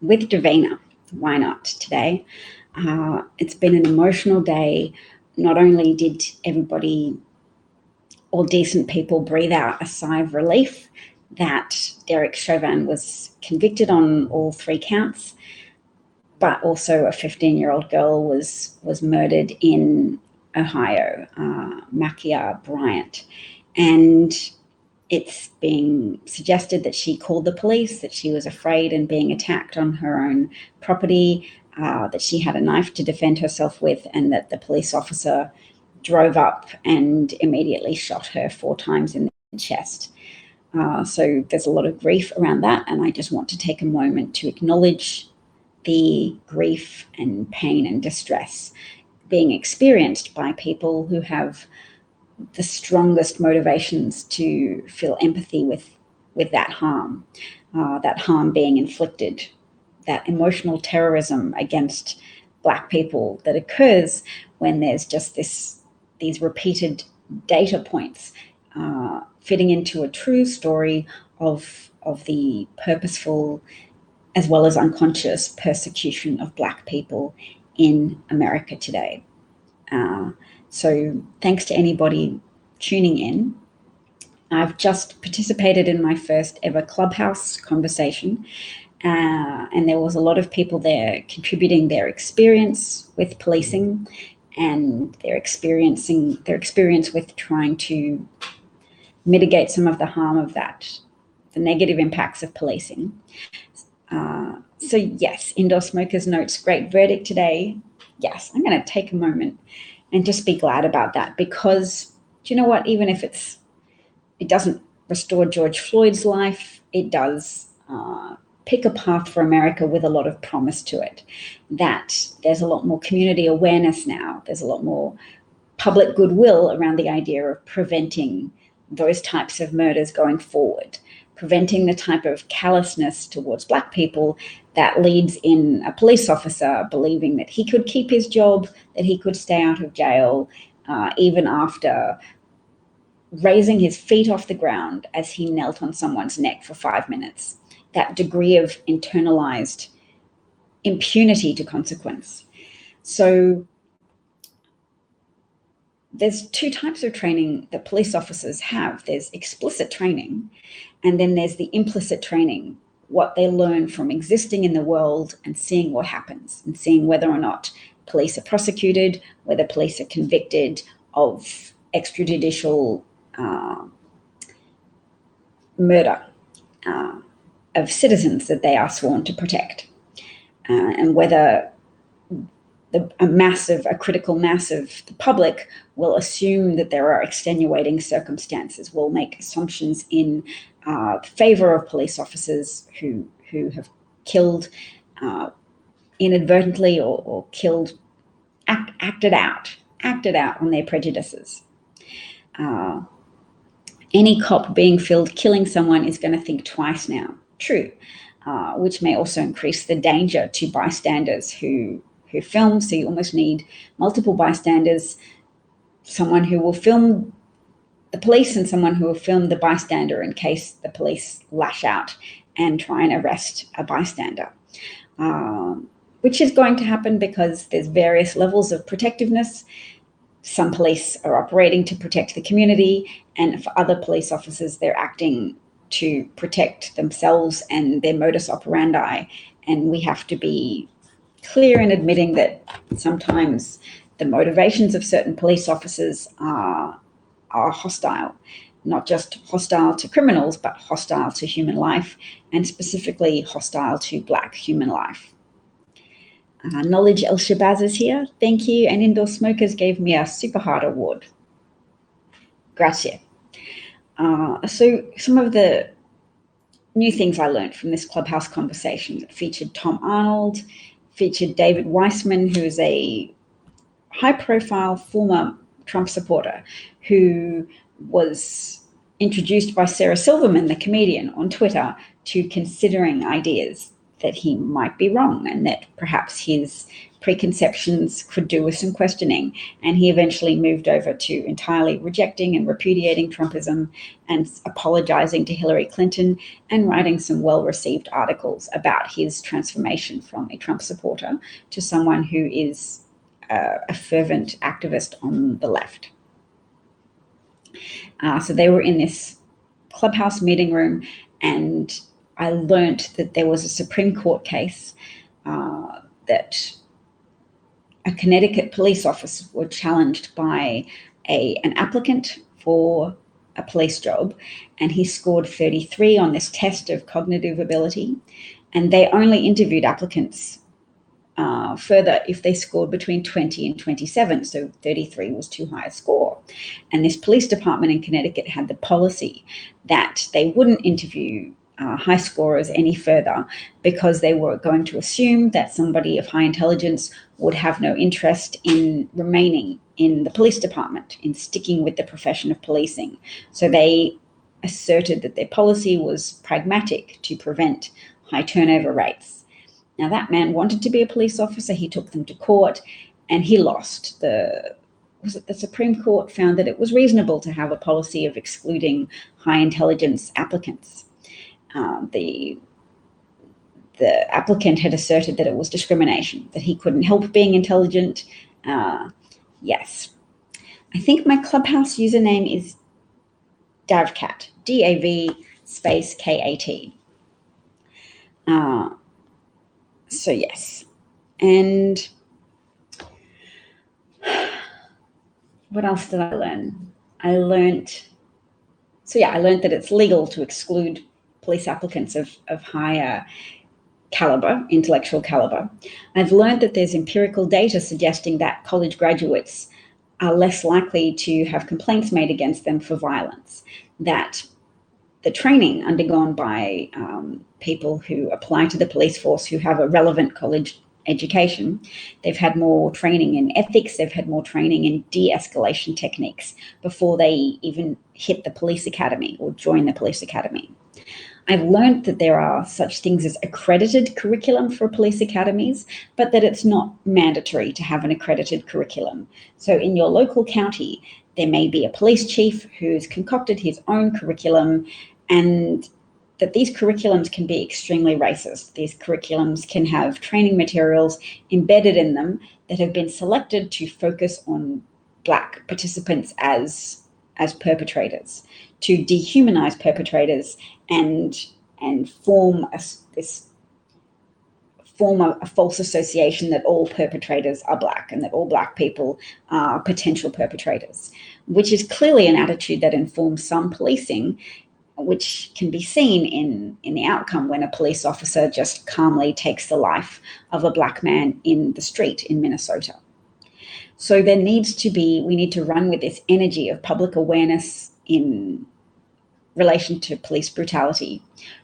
with Davina. Why not today? It's been an emotional day. Not only did everybody, all decent people, breathe out a sigh of relief that Derek Chauvin was convicted on all 3 counts, but also a 15-year-old girl was murdered in Ohio, Makiah Bryant. And it's being suggested that she called the police, that she was afraid and being attacked on her own property, that she had a knife to defend herself with, and that the police officer drove up and immediately shot her 4 times in the chest. So there's a lot of grief around that, and I just want to take a moment to acknowledge the grief and pain and distress being experienced by people who have the strongest motivations to feel empathy with that harm being inflicted, that emotional terrorism against Black people that occurs when there's just these repeated data points fitting into a true story of the purposeful as well as unconscious persecution of Black people in America today. So thanks to anybody tuning in. I've just participated in my first ever Clubhouse conversation, and there was a lot of people there contributing their experience with policing and their experience with trying to mitigate some of the harm of that, the negative impacts of policing. So yes, indoor smokers notes, great verdict today. Yes, I'm going to take a moment and just be glad about that, because do you know what? Even if it doesn't restore George Floyd's life, it does pick a path for America with a lot of promise to it. That there's a lot more community awareness now. There's a lot more public goodwill around the idea of preventing those types of murders going forward, preventing the type of callousness towards Black people that leads in a police officer believing that he could keep his job, that he could stay out of jail, even after raising his feet off the ground as he knelt on someone's neck for 5 minutes. That degree of internalized impunity to consequence. So there's 2 types of training that police officers have. There's explicit training, and then there's the implicit training, what they learn from existing in the world and seeing what happens, and seeing whether or not police are prosecuted, whether police are convicted of extrajudicial murder of citizens that they are sworn to protect, and whether a critical mass of the public will assume that there are extenuating circumstances, will make assumptions in favor of police officers who have killed inadvertently or killed, acted out on their prejudices. Any cop being filmed killing someone is going to think twice now. True, which may also increase the danger to bystanders who film. So you almost need multiple bystanders, someone who will film the police and someone who will film the bystander in case the police lash out and try and arrest a bystander, which is going to happen because there's various levels of protectiveness. Some police are operating to protect the community, and for other police officers, they're acting to protect themselves and their modus operandi. And we have to be clear in admitting that sometimes the motivations of certain police officers are hostile, not just hostile to criminals, but hostile to human life, and specifically hostile to Black human life. Knowledge ElShabazz is here. Thank you. And Indoor Smokers gave me a Super Heart Award. Grazie. So some of the new things I learned from this Clubhouse conversation that featured Tom Arnold, featured David Weissman, who is a high-profile former Trump supporter who was introduced by Sarah Silverman, the comedian, on Twitter to considering ideas that he might be wrong and that perhaps his preconceptions could do with some questioning. And he eventually moved over to entirely rejecting and repudiating Trumpism and apologizing to Hillary Clinton and writing some well-received articles about his transformation from a Trump supporter to someone who is a fervent activist on the left. So they were in this clubhouse meeting room, and I learnt that there was a Supreme Court case that a Connecticut police officer was challenged by an applicant for a police job, and he scored 33 on this test of cognitive ability, and they only interviewed applicants further if they scored between 20 and 27, so 33 was too high a score. And this police department in Connecticut had the policy that they wouldn't interview high scorers any further because they were going to assume that somebody of high intelligence would have no interest in remaining in the police department, in sticking with the profession of policing. So they asserted that their policy was pragmatic to prevent high turnover rates. Now, that man wanted to be a police officer. He took them to court and he lost. The Supreme Court found that it was reasonable to have a policy of excluding high intelligence applicants. The applicant had asserted that it was discrimination, that he couldn't help being intelligent. Yes. I think my Clubhouse username is Davcat, DAV space KAT. So yes. And what else did I learn? I learned that it's legal to exclude police applicants of higher caliber, intellectual caliber. I've learned that there's empirical data suggesting that college graduates are less likely to have complaints made against them for violence, that the training undergone by people who apply to the police force who have a relevant college education, they've had more training in ethics, they've had more training in de-escalation techniques before they even hit the police academy or join the police academy. I've learned that there are such things as accredited curriculum for police academies, but that it's not mandatory to have an accredited curriculum. So in your local county, there may be a police chief who's concocted his own curriculum, and that these curriculums can be extremely racist. These curriculums can have training materials embedded in them that have been selected to focus on Black participants as perpetrators, to dehumanize perpetrators and form a false association that all perpetrators are Black and that all Black people are potential perpetrators, which is clearly an attitude that informs some policing, which can be seen in the outcome when a police officer just calmly takes the life of a Black man in the street in Minnesota. So we need to run with this energy of public awareness in relation to police brutality,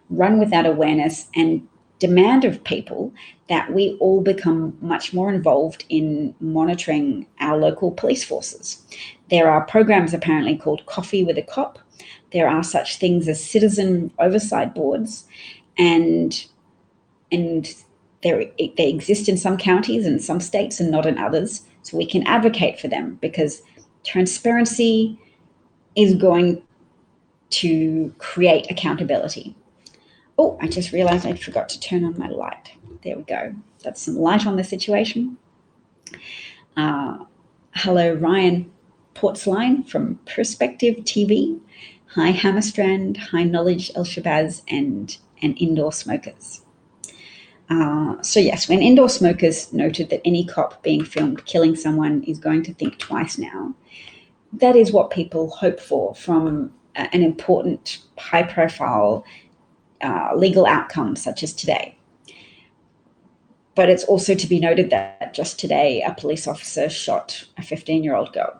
run with that awareness and demand of people that we all become much more involved in monitoring our local police forces. There are programs apparently called Coffee with a Cop. There are such things as citizen oversight boards, and they exist in some counties and some states and not in others. So we can advocate for them because transparency is going to create accountability. Oh, I just realized I forgot to turn on my light. There we go. That's some light on the situation. Hello, Ryan Portstein from Perspective TV. Hi, Hammerstrand. Hi, Knowledge, ElShabazz, and Indoor Smokers. So yes, when Indoor Smokers noted that any cop being filmed killing someone is going to think twice now, that is what people hope for from an important, high-profile legal outcome such as today. But it's also to be noted that just today, a police officer shot a 15-year-old girl.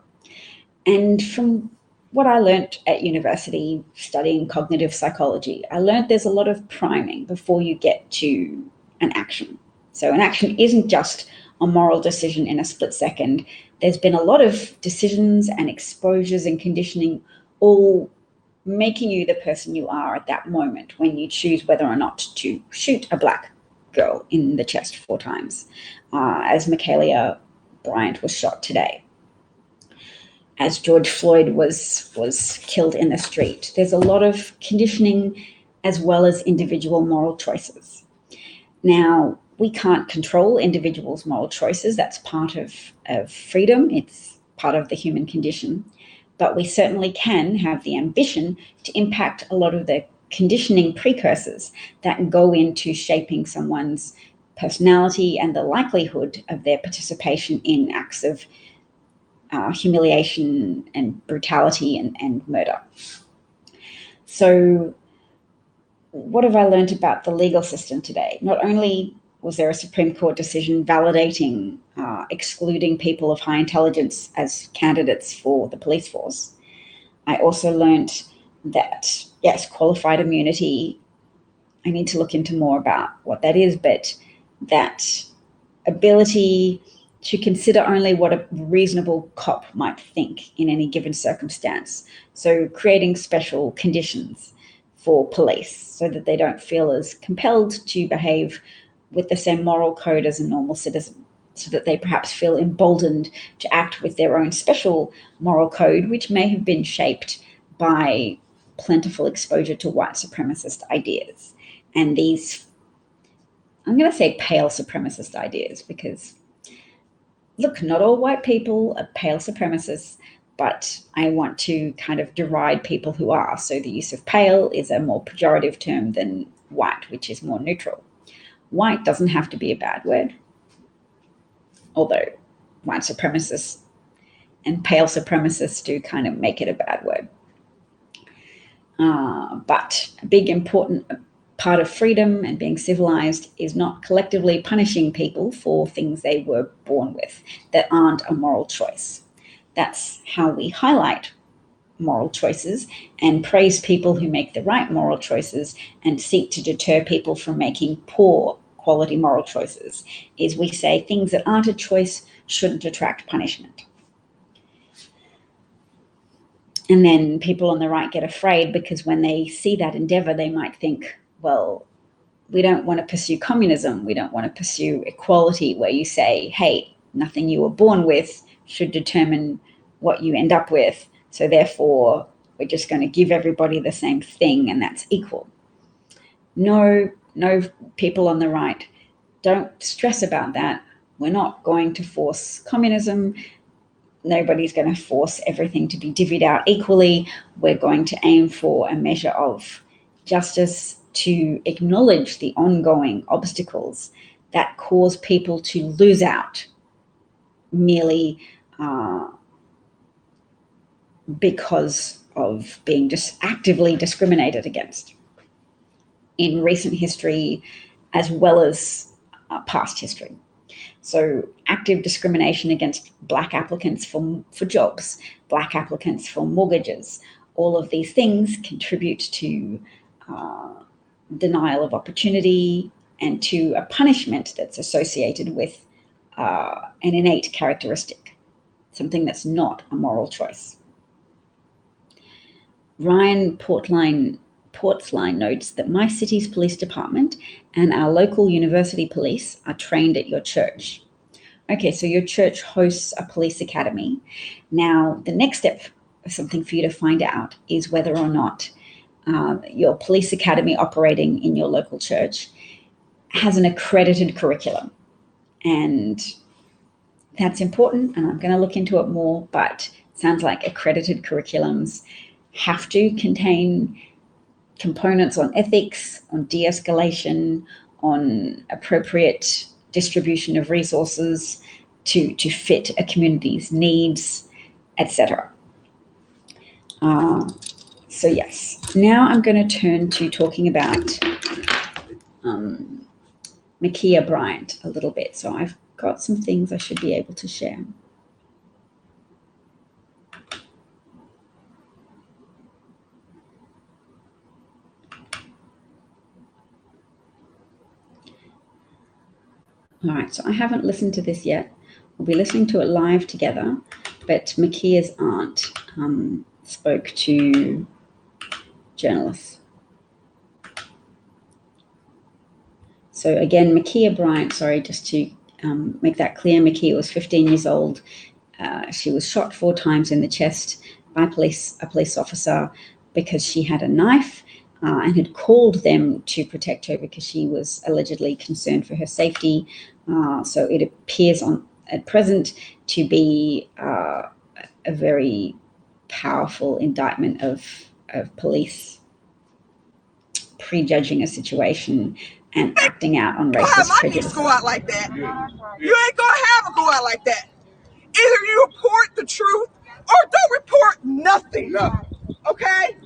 And from what I learned at university studying cognitive psychology, I learned there's a lot of priming before you get to an action. So an action isn't just a moral decision in a split second. There's been a lot of decisions and exposures and conditioning all making you the person you are at that moment when you choose whether or not to shoot a Black girl in the chest 4 times, as Makiah Bryant was shot today, as George Floyd was killed in the street. There's a lot of conditioning as well as individual moral choices. Now, we can't control individuals' moral choices. That's part of freedom. It's part of the human condition. But we certainly can have the ambition to impact a lot of the conditioning precursors that go into shaping someone's personality and the likelihood of their participation in acts of humiliation and brutality and murder. So what have I learned about the legal system today? Not only was there a Supreme Court decision validating excluding people of high intelligence as candidates for the police force, I also learned that, yes, qualified immunity, I need to look into more about what that is, but that ability to consider only what a reasonable cop might think in any given circumstance. So creating special conditions for police so that they don't feel as compelled to behave with the same moral code as a normal citizen, so that they perhaps feel emboldened to act with their own special moral code, which may have been shaped by plentiful exposure to white supremacist ideas. And these, I'm going to say pale supremacist ideas, because look, not all white people are pale supremacists, but I want to kind of deride people who are. So the use of pale is a more pejorative term than white, which is more neutral. White doesn't have to be a bad word, although white supremacists and pale supremacists do kind of make it a bad word. But a big important part of freedom and being civilized is not collectively punishing people for things they were born with that aren't a moral choice. That's how we highlight moral choices and praise people who make the right moral choices and seek to deter people from making poor quality moral choices, is we say things that aren't a choice shouldn't attract punishment. And then people on the right get afraid because when they see that endeavor, they might think, well, we don't want to pursue communism. We don't want to pursue equality where you say, hey, nothing you were born with should determine what you end up with. So therefore, we're just going to give everybody the same thing and that's equal. No, people on the right, don't stress about that. We're not going to force communism. Nobody's going to force everything to be divvied out equally. We're going to aim for a measure of justice to acknowledge the ongoing obstacles that cause people to lose out merely because of being just actively discriminated against in recent history as well as past history. So active discrimination against Black applicants for jobs, Black applicants for mortgages, all of these things contribute to denial of opportunity and to a punishment that's associated with an innate characteristic, something that's not a moral choice. Ryan Portstein notes that my city's police department and our local university police are trained at your church. Okay, so your church hosts a police academy. Now, the next step, something for you to find out, is whether or not your police academy operating in your local church has an accredited curriculum. And that's important, and I'm going to look into it more, but it sounds like accredited curriculums have to contain components on ethics, on de-escalation, on appropriate distribution of resources to fit a community's needs, etc. So yes, now I'm going to turn to talking about Makiah Bryant a little bit. So I've got some things I should be able to share. All right, so I haven't listened to this yet. We'll be listening to it live together, but Makiah's aunt spoke to journalists. So again, Makiah Bryant, sorry, just to make that clear, Makiah was 15 years old. She was shot 4 times in the chest by a police officer because she had a knife and had called them to protect her because she was allegedly concerned for her safety. So it appears at present to be a very powerful indictment of police prejudging a situation and acting out on racist prejudice. Go out like that. You ain't gonna have a go out like that. Either you report the truth or don't report nothing. Okay?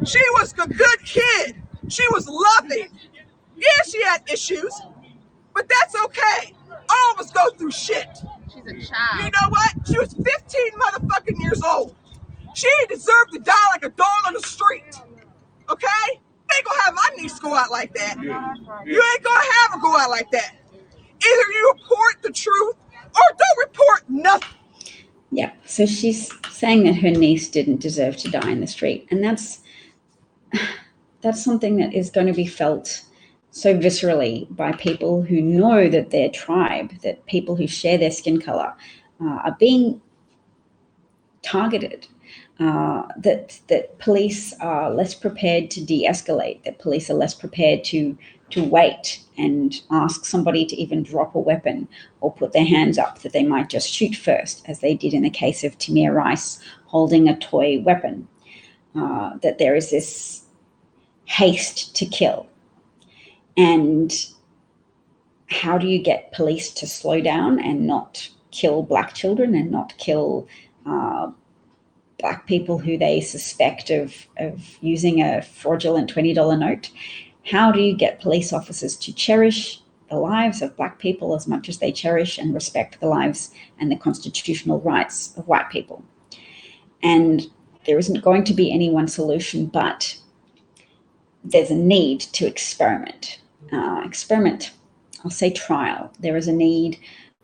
She was a good kid. She was loving. Yeah, she had issues, but that's okay. All of us go through shit. She's a child. You know what? She was 15 motherfucking years old. She deserved to die like a dog on the street. Okay? You ain't gonna have my niece go out like that. You ain't gonna have her go out like that. Either you report the truth or don't report nothing. Yeah, so she's saying that her niece didn't deserve to die in the street. And that's something that is going to be felt so viscerally by people who know that their tribe, that people who share their skin color are being targeted, that police are less prepared to de-escalate, that police are less prepared to wait and ask somebody to even drop a weapon or put their hands up, that they might just shoot first, as they did in the case of Tamir Rice holding a toy weapon, that there is this haste to kill. And how do you get police to slow down and not kill Black children and not kill Black people who they suspect of using a fraudulent $20 note? How do you get police officers to cherish the lives of Black people as much as they cherish and respect the lives and the constitutional rights of white people? And there isn't going to be any one solution, but there's a need to experiment. I'll say trial. There is a need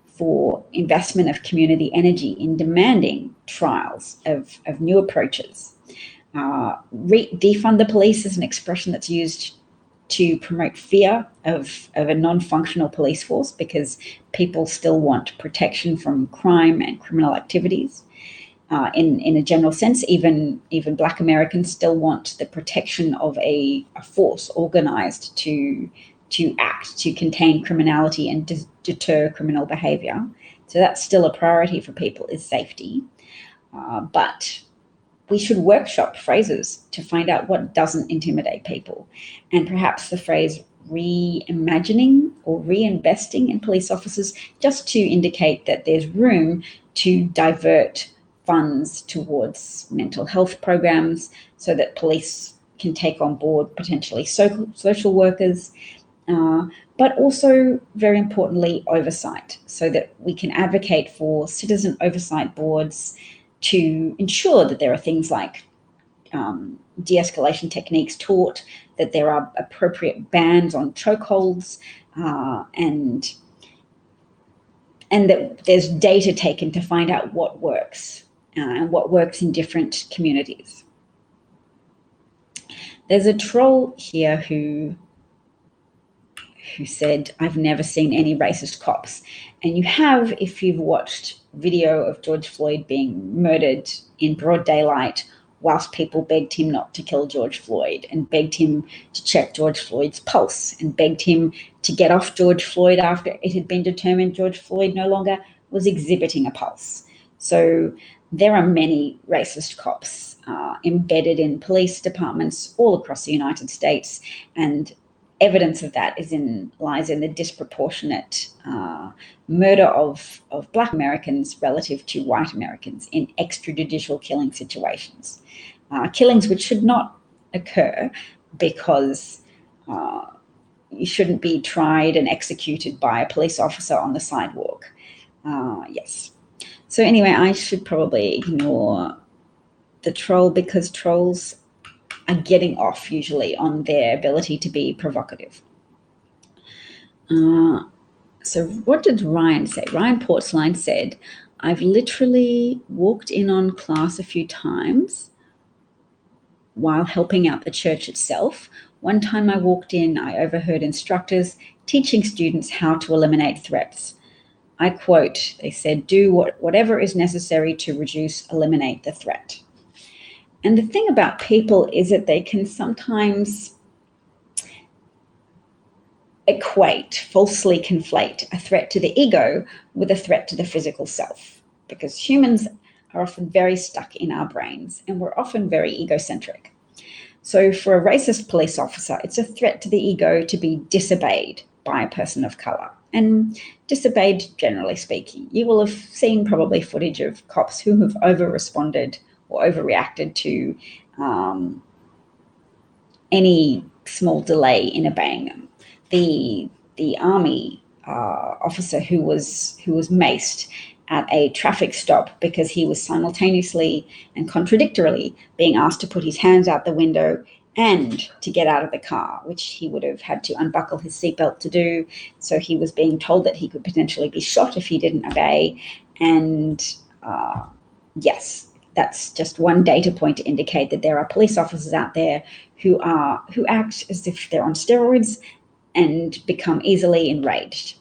for investment of community energy in demanding trials of new approaches. Defund the police is an expression that's used to promote fear of a non-functional police force because people still want protection from crime and criminal activities. In a general sense, even Black Americans still want the protection of a force organized to act, to contain criminality and deter criminal behavior. So that's still a priority for people, is safety. But we should workshop phrases to find out what doesn't intimidate people. And perhaps the phrase reimagining or reinvesting in police officers, just to indicate that there's room to divert funds towards mental health programs so that police can take on board potentially social workers, but also, very importantly, oversight, so that we can advocate for citizen oversight boards to ensure that there are things like de-escalation techniques taught, that there are appropriate bans on chokeholds, and that there's data taken to find out what works and what works in different communities. There's a troll here who said, "I've never seen any racist cops." And you have, if you've watched video of George Floyd being murdered in broad daylight whilst people begged him not to kill George Floyd and begged him to check George Floyd's pulse and begged him to get off George Floyd after it had been determined George Floyd no longer was exhibiting a pulse. So there are many racist cops embedded in police departments all across the United States, and evidence of that lies in the disproportionate murder of Black Americans relative to white Americans in extrajudicial killing situations. Killings which should not occur because you shouldn't be tried and executed by a police officer on the sidewalk. Yes. So anyway, I should probably ignore the troll because trolls are getting off usually on their ability to be provocative. So what did Ryan say? Ryan Portstein said, "I've literally walked in on class a few times while helping out the church itself. One time I walked in, I overheard instructors teaching students how to eliminate threats. I quote, they said, do whatever is necessary to eliminate the threat. And the thing about people is that they can sometimes falsely conflate a threat to the ego with a threat to the physical self, because humans are often very stuck in our brains and we're often very egocentric. So for a racist police officer, it's a threat to the ego to be disobeyed by a person of color, and disobeyed generally speaking. You will have seen probably footage of cops who have over-responded or overreacted to any small delay in obeying them. The army officer who was maced at a traffic stop because he was simultaneously and contradictorily being asked to put his hands out the window and to get out of the car, which he would have had to unbuckle his seatbelt to do. So he was being told that he could potentially be shot if he didn't obey. And yes, that's just one data point to indicate that there are police officers out there who act as if they're on steroids and become easily enraged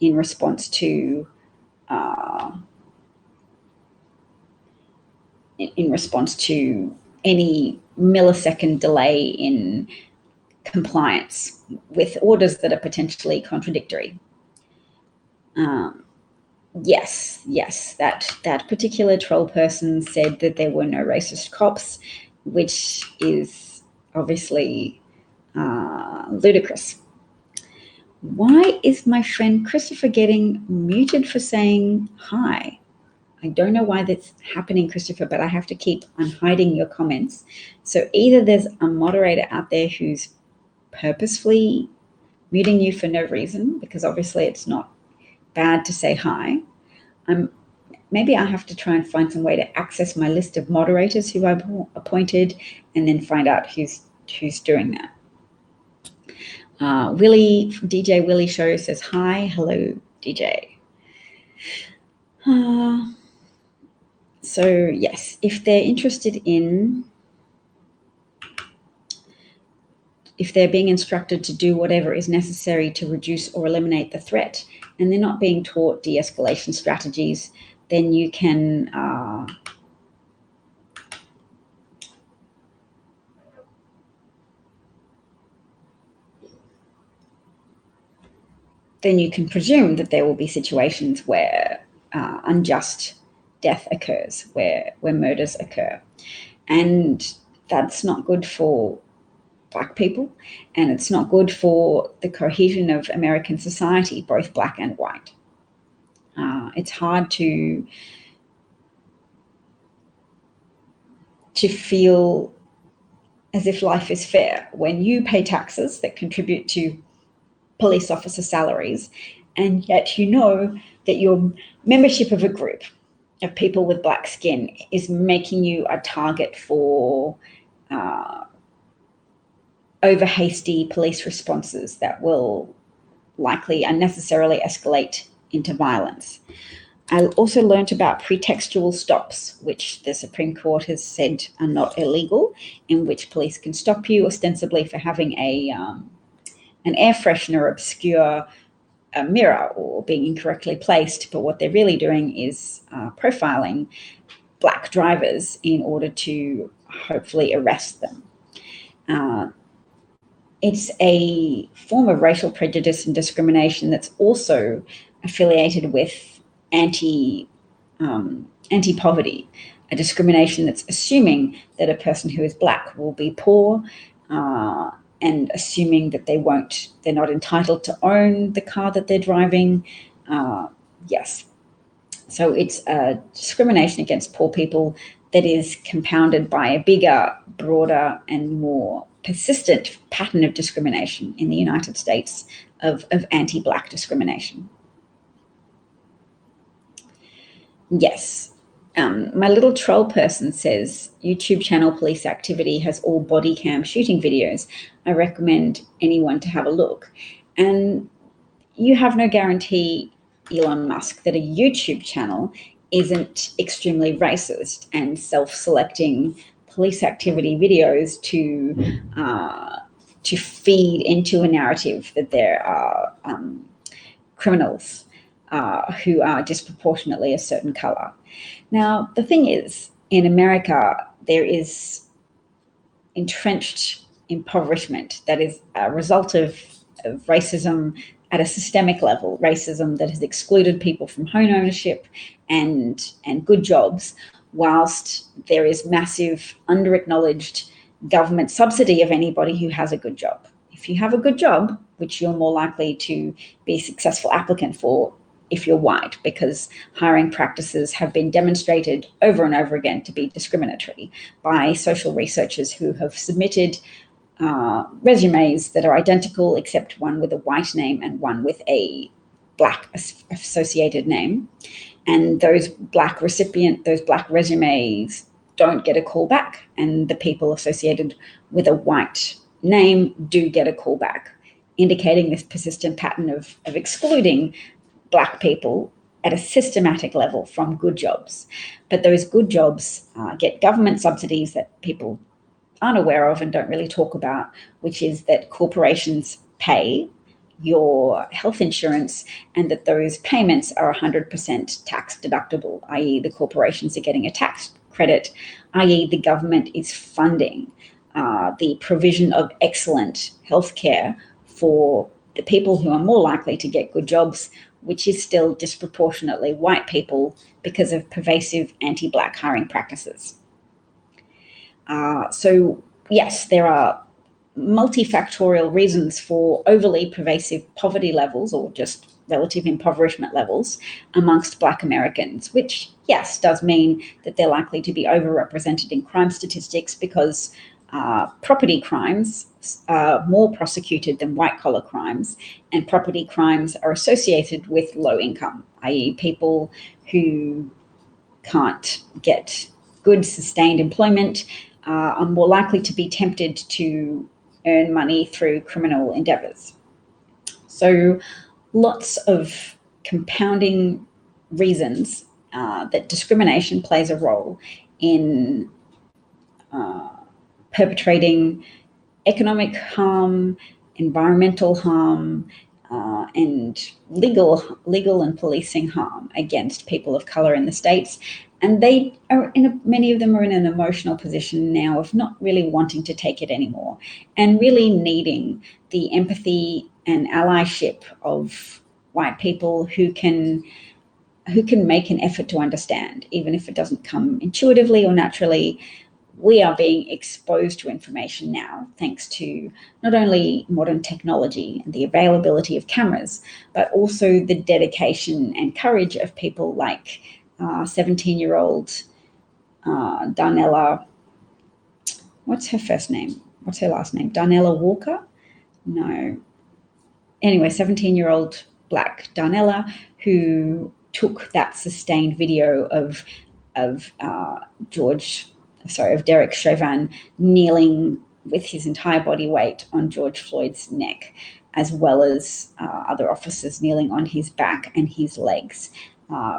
in response to any millisecond delay in compliance with orders that are potentially contradictory. Yes, that particular troll person said that there were no racist cops, which is obviously ludicrous. Why is my friend Christopher getting muted for saying hi? I don't know why that's happening, Christopher, but I have to keep unhiding your comments. So either there's a moderator out there who's purposefully muting you for no reason, because obviously it's not bad to say hi. Maybe I have to try and find some way to access my list of moderators who I've appointed and then find out who's doing that. DJ Willie Show says hi. Hello, DJ. So yes, if they're interested in, if they're being instructed to do whatever is necessary to reduce or eliminate the threat, and they're not being taught de-escalation strategies, then you can presume that there will be situations where unjust death occurs, where murders occur. And that's not good for Black people, and it's not good for the cohesion of American society, both Black and white. It's hard to feel as if life is fair when you pay taxes that contribute to police officer salaries, and yet you know that your membership of a group of people with Black skin is making you a target for over hasty police responses that will likely unnecessarily escalate into violence. I also learnt about pretextual stops, which the Supreme Court has said are not illegal, in which police can stop you ostensibly for having an air freshener obscure a mirror or being incorrectly placed, but what they're really doing is profiling Black drivers in order to hopefully arrest them. It's a form of racial prejudice and discrimination that's also affiliated with anti-poverty, a discrimination that's assuming that a person who is Black will be poor, and assuming that they're not entitled to own the car that they're driving. Yes. So it's a discrimination against poor people that is compounded by a bigger, broader, and more persistent pattern of discrimination in the United States of anti-Black discrimination. Yes. My little troll person says YouTube channel Police Activity has all body cam shooting videos. I recommend anyone to have a look. And you have no guarantee, Elon Musk, that a YouTube channel isn't extremely racist and self-selecting police activity videos to to feed into a narrative that there are criminals who are disproportionately a certain color. Now, the thing is, in America, there is entrenched impoverishment that is a result of racism at a systemic level, racism that has excluded people from home ownership and good jobs, whilst there is massive under-acknowledged government subsidy of anybody who has a good job. If you have a good job, which you're more likely to be a successful applicant for if you're white, because hiring practices have been demonstrated over and over again to be discriminatory by social researchers who have submitted resumes that are identical except one with a white name and one with a black associated name. And those black resumes don't get a call back, and the people associated with a white name do get a call back, indicating this persistent pattern of excluding black people at a systematic level from good jobs. But those good jobs get government subsidies that people aren't aware of and don't really talk about, which is that corporations pay your health insurance and that those payments are 100% tax deductible, i.e. the corporations are getting a tax credit, i.e. the government is funding the provision of excellent healthcare for the people who are more likely to get good jobs, which is still disproportionately white people because of pervasive anti-black hiring practices. So yes, there are multifactorial reasons for overly pervasive poverty levels or just relative impoverishment levels amongst Black Americans, which, yes, does mean that they're likely to be overrepresented in crime statistics because property crimes are more prosecuted than white-collar crimes, and property crimes are associated with low income, i.e. people who can't get good sustained employment are more likely to be tempted to earn money through criminal endeavors. So lots of compounding reasons that discrimination plays a role in perpetrating economic harm, environmental harm, and legal and policing harm against people of color in the States. And they are many of them are in an emotional position now of not really wanting to take it anymore and really needing the empathy and allyship of white people who can make an effort to understand, even if it doesn't come intuitively or naturally. We are being exposed to information now, thanks to not only modern technology and the availability of cameras, but also the dedication and courage of people like 17-year-old Darnella. What's her first name? What's her last name? Darnella Walker? No. Anyway, 17-year-old Black Darnella, who took that sustained video of Derek Chauvin kneeling with his entire body weight on George Floyd's neck, as well as other officers kneeling on his back and his legs,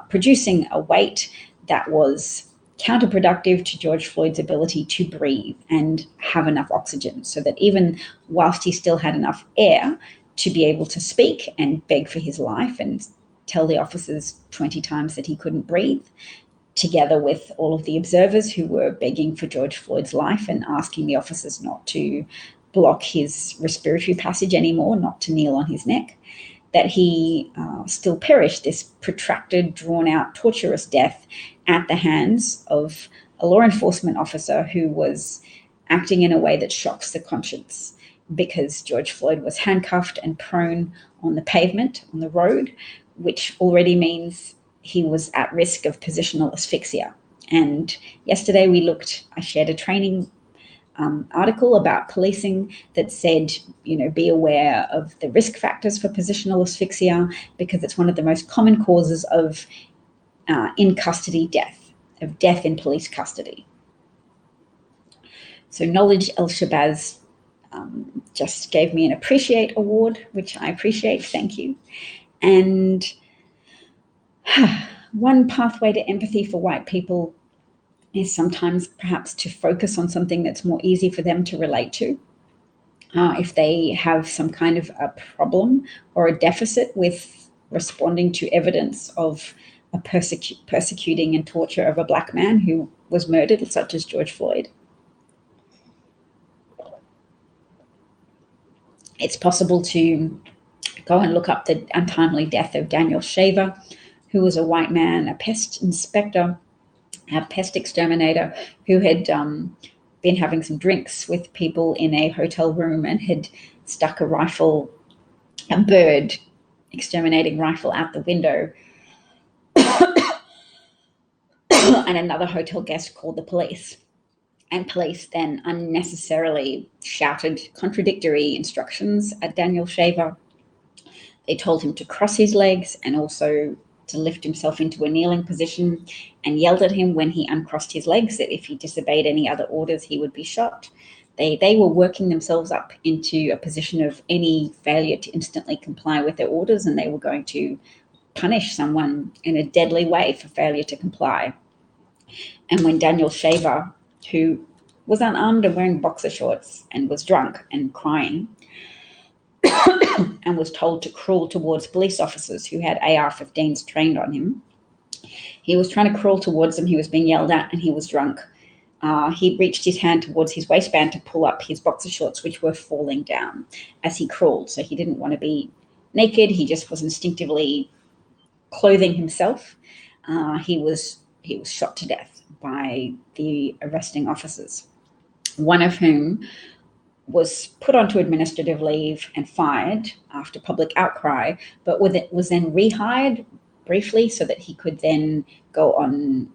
producing a weight that was counterproductive to George Floyd's ability to breathe and have enough oxygen, so that even whilst he still had enough air to be able to speak and beg for his life and tell the officers 20 times that he couldn't breathe, together with all of the observers who were begging for George Floyd's life and asking the officers not to block his respiratory passage anymore, not to kneel on his neck, that he still perished this protracted, drawn-out, torturous death at the hands of a law enforcement officer who was acting in a way that shocks the conscience, because George Floyd was handcuffed and prone on the pavement, on the road, which already means he was at risk of positional asphyxia. And yesterday I shared a training article about policing that said, be aware of the risk factors for positional asphyxia, because it's one of the most common causes of in-custody death, of death in police custody. So Knowledge ElShabazz just gave me an Appreciate Award, which I appreciate, thank you. And one pathway to empathy for white people is sometimes perhaps to focus on something that's more easy for them to relate to. if they have some kind of a problem or a deficit with responding to evidence of a persecuting and torture of a black man who was murdered, such as George Floyd. It's possible to go and look up the untimely death of Daniel Shaver, who was a white man, a pest inspector, a pest exterminator, who had been having some drinks with people in a hotel room and had stuck a bird exterminating rifle out the window. And another hotel guest called the police. And police then unnecessarily shouted contradictory instructions at Daniel Shaver. They told him to cross his legs and also to lift himself into a kneeling position, and yelled at him when he uncrossed his legs that if he disobeyed any other orders, he would be shot. They were working themselves up into a position of any failure to instantly comply with their orders, and they were going to punish someone in a deadly way for failure to comply. And when Daniel Shaver, who was unarmed and wearing boxer shorts and was drunk and crying, and was told to crawl towards police officers who had AR-15s trained on him, he was trying to crawl towards them. He was being yelled at and he was drunk. He reached his hand towards his waistband to pull up his boxer shorts, which were falling down as he crawled. So he didn't want to be naked. He just was instinctively clothing himself. He was shot to death by the arresting officers, one of whom was put onto administrative leave and fired after public outcry, but was then rehired briefly so that he could then go on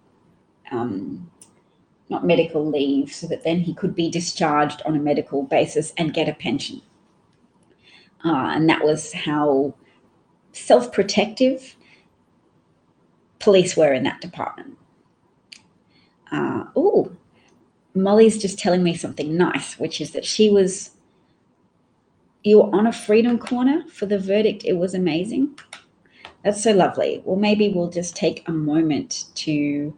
not medical leave, so that then he could be discharged on a medical basis and get a pension. And that was how self-protective police were in that department. Molly's just telling me something nice, which is that you were on a freedom corner for the verdict. It was amazing. That's so lovely. Well, maybe we'll just take a moment to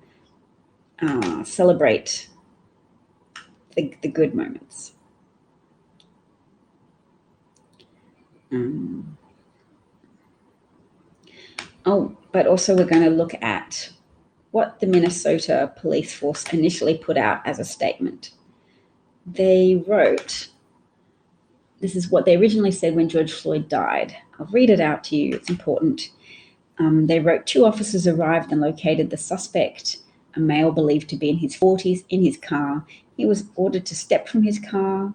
celebrate the good moments. But also we're going to look at what the Minnesota police force initially put out as a statement. They wrote, this is what they originally said when George Floyd died. I'll read it out to you. It's important. They wrote, 2 officers arrived and located the suspect, a male believed to be in his 40s, in his car. He was ordered to step from his car.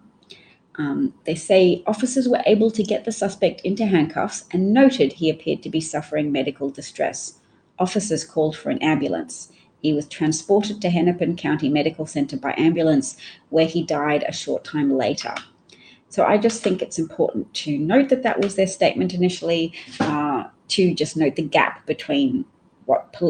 They say officers were able to get the suspect into handcuffs and noted he appeared to be suffering medical distress. Officers called for an ambulance. He was transported to Hennepin County Medical Center by ambulance, where he died a short time later. So I just think it's important to note that was their statement initially, to just note the gap between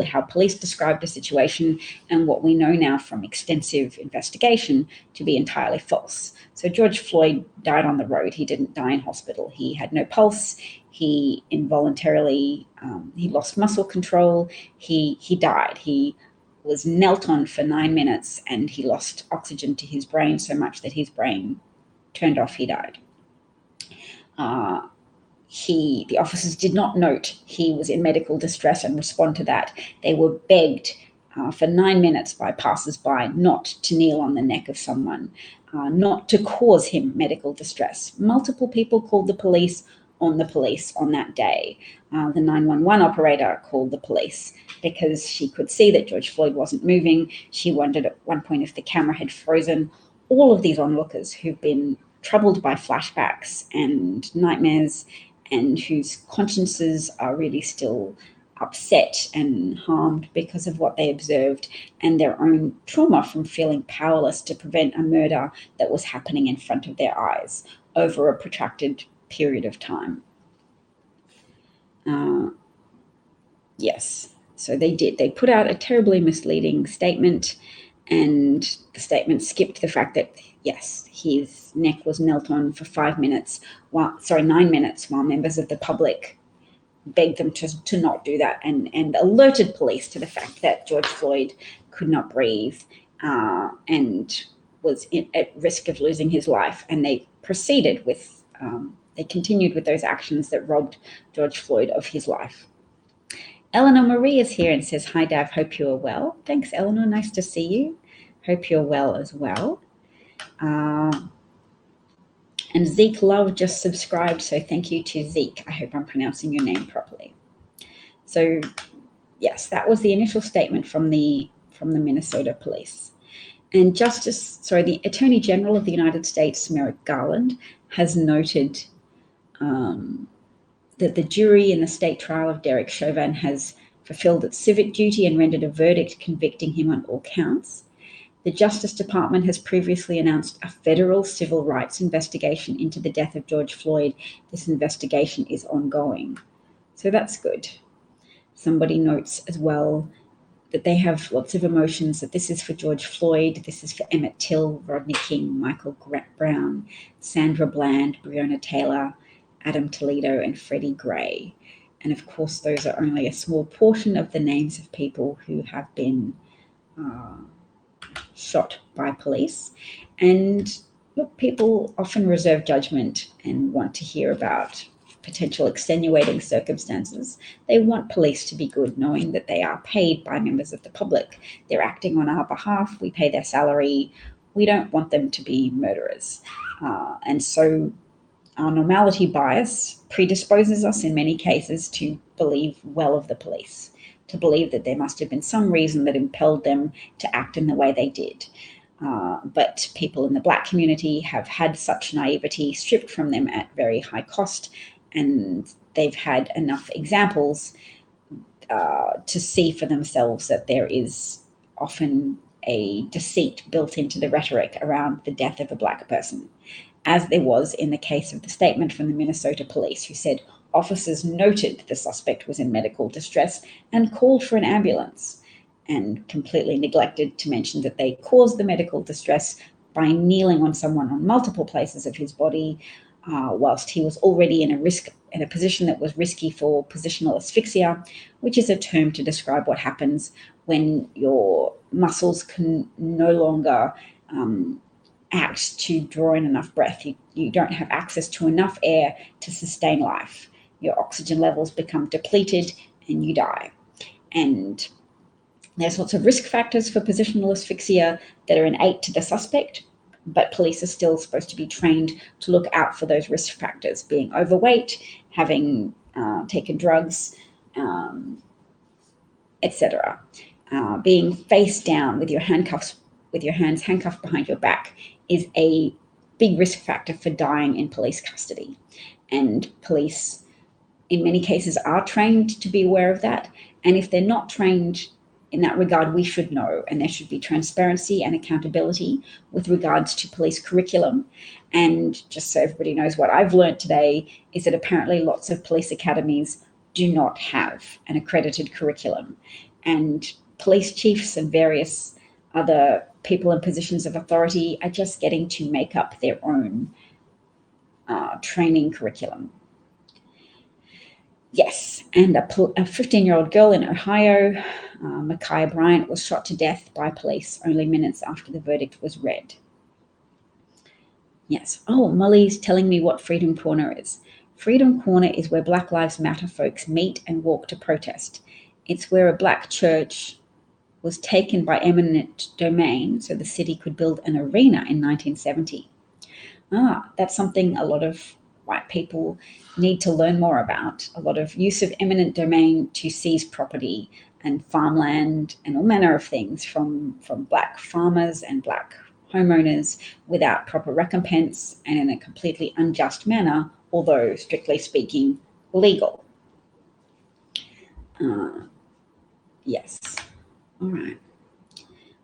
how police described the situation and what we know now from extensive investigation to be entirely false. So George Floyd died on the road. He didn't die in hospital. He had no pulse. He involuntarily, he lost muscle control. He died. He was knelt on for 9 minutes and he lost oxygen to his brain so much that his brain turned off. He died. The officers did not note he was in medical distress and respond to that. They were begged for 9 minutes by passers-by not to kneel on the neck of someone, not to cause him medical distress. Multiple people called the police on that day. The 911 operator called the police because she could see that George Floyd wasn't moving. She wondered at one point if the camera had frozen. All of these onlookers who've been troubled by flashbacks and nightmares and whose consciences are really still upset and harmed because of what they observed and their own trauma from feeling powerless to prevent a murder that was happening in front of their eyes over a protracted period of time. Yes, so they did. They put out a terribly misleading statement, and the statement skipped the fact that, yes, his neck was knelt on for 9 minutes, while members of the public begged them to not do that and alerted police to the fact that George Floyd could not breathe and was at risk of losing his life. And they proceeded with, they continued with those actions that robbed George Floyd of his life. Eleanor Marie is here and says, "Hi, Dav, hope you are well." Thanks, Eleanor. Nice to see you. Hope you're well as well. And Zeke Love just subscribed, so thank you to Zeke. I hope I'm pronouncing your name properly. So, yes, that was the initial statement from the Minnesota police. And the Attorney General of the United States, Merrick Garland, has noted that the jury in the state trial of Derek Chauvin has fulfilled its civic duty and rendered a verdict convicting him on all counts. The Justice Department has previously announced a federal civil rights investigation into the death of George Floyd. This investigation is ongoing. So that's good. Somebody notes as well that they have lots of emotions, that this is for George Floyd, this is for Emmett Till, Rodney King, Michael Brown, Sandra Bland, Breonna Taylor, Adam Toledo, and Freddie Gray. And of course, those are only a small portion of the names of people who have been shot by police. And look, people often reserve judgment and want to hear about potential extenuating circumstances. They want police to be good, knowing that they are paid by members of the public. They're acting on our behalf. We pay their salary. We don't want them to be murderers. And so our normality bias predisposes us in many cases to believe well of the police, to believe that there must have been some reason that impelled them to act in the way they did. But people in the Black community have had such naivety stripped from them at very high cost, and they've had enough examples to see for themselves that there is often a deceit built into the rhetoric around the death of a Black person, as there was in the case of the statement from the Minnesota police, who said officers noted the suspect was in medical distress and called for an ambulance, and completely neglected to mention that they caused the medical distress by kneeling on someone on multiple places of his body, whilst he was already in a position that was risky for positional asphyxia, which is a term to describe what happens when your muscles can no longer act to draw in enough breath. You don't have access to enough air to sustain life. Your oxygen levels become depleted and you die. And there's lots of risk factors for positional asphyxia that are innate to the suspect, but police are still supposed to be trained to look out for those risk factors, being overweight, having taken drugs, etc. Being face down with your hands handcuffed behind your back is a big risk factor for dying in police custody. And police, in many cases, are trained to be aware of that. And if they're not trained in that regard, we should know, and there should be transparency and accountability with regards to police curriculum. And just so everybody knows, what I've learned today is that apparently lots of police academies do not have an accredited curriculum. And police chiefs and various other people in positions of authority are just getting to make up their own training curriculum. Yes, and a 15-year-old girl in Ohio, Makiah Bryant, was shot to death by police only minutes after the verdict was read. Yes. Oh, Molly's telling me what Freedom Corner is. Freedom Corner is where Black Lives Matter folks meet and walk to protest. It's where a Black church was taken by eminent domain so the city could build an arena in 1970. That's something a lot of white people need to learn more about. A lot of use of eminent domain to seize property and farmland and all manner of things from Black farmers and Black homeowners without proper recompense and in a completely unjust manner, although strictly speaking, legal. Yes. All right.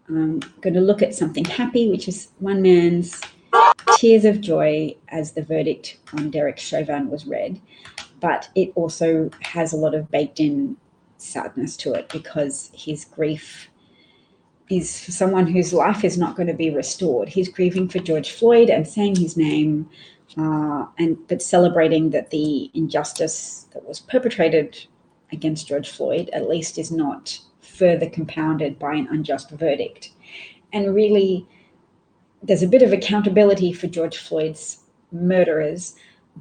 I'm going to look at something happy, which is one man's tears of joy as the verdict on Derek Chauvin was read, but it also has a lot of baked-in sadness to it, because his grief is for someone whose life is not going to be restored. He's grieving for George Floyd and saying his name, but celebrating that the injustice that was perpetrated against George Floyd at least is not further compounded by an unjust verdict. And really, there's a bit of accountability for George Floyd's murderers,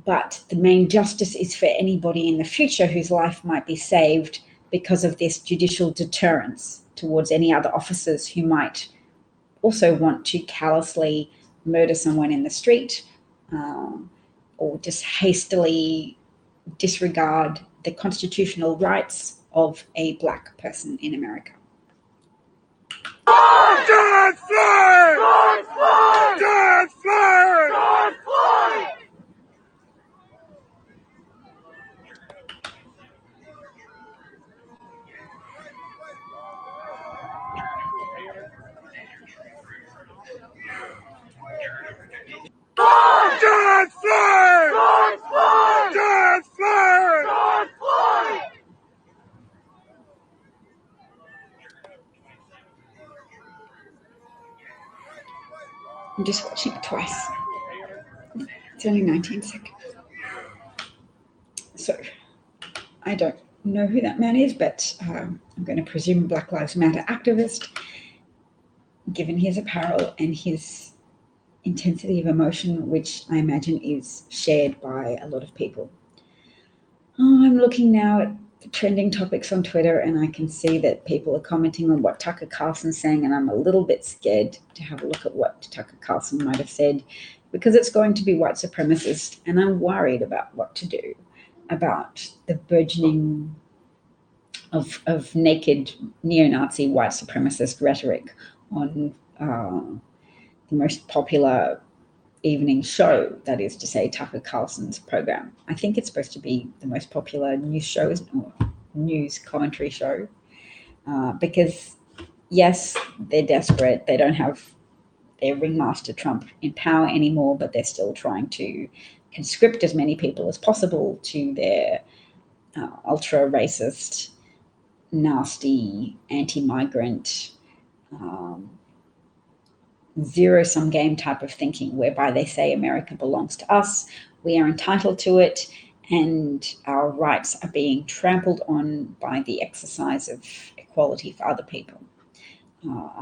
but the main justice is for anybody in the future whose life might be saved because of this judicial deterrence towards any other officers who might also want to callously murder someone in the street, or just hastily disregard the constitutional rights of a Black person in America. George Floyd! George Floyd! George Floyd! George Floyd! George Floyd! George Floyd! George Floyd! George Floyd! I'm just watching it twice. It's only 19 seconds. So I don't know who that man is, but I'm going to presume Black Lives Matter activist, given his apparel and his intensity of emotion, which I imagine is shared by a lot of people. I'm looking now at the trending topics on Twitter, and I can see that people are commenting on what Tucker Carlson's saying, and I'm a little bit scared to have a look at what Tucker Carlson might have said, because it's going to be white supremacist, and I'm worried about what to do about the burgeoning of naked neo-Nazi white supremacist rhetoric on the most popular evening show, that is to say Tucker Carlson's program. I think it's supposed to be the most popular news show, or news commentary show, because yes, they're desperate. They don't have their ringmaster Trump in power anymore, but they're still trying to conscript as many people as possible to their ultra racist, nasty, anti-migrant, zero-sum game type of thinking, whereby they say America belongs to us, we are entitled to it, and our rights are being trampled on by the exercise of equality for other people,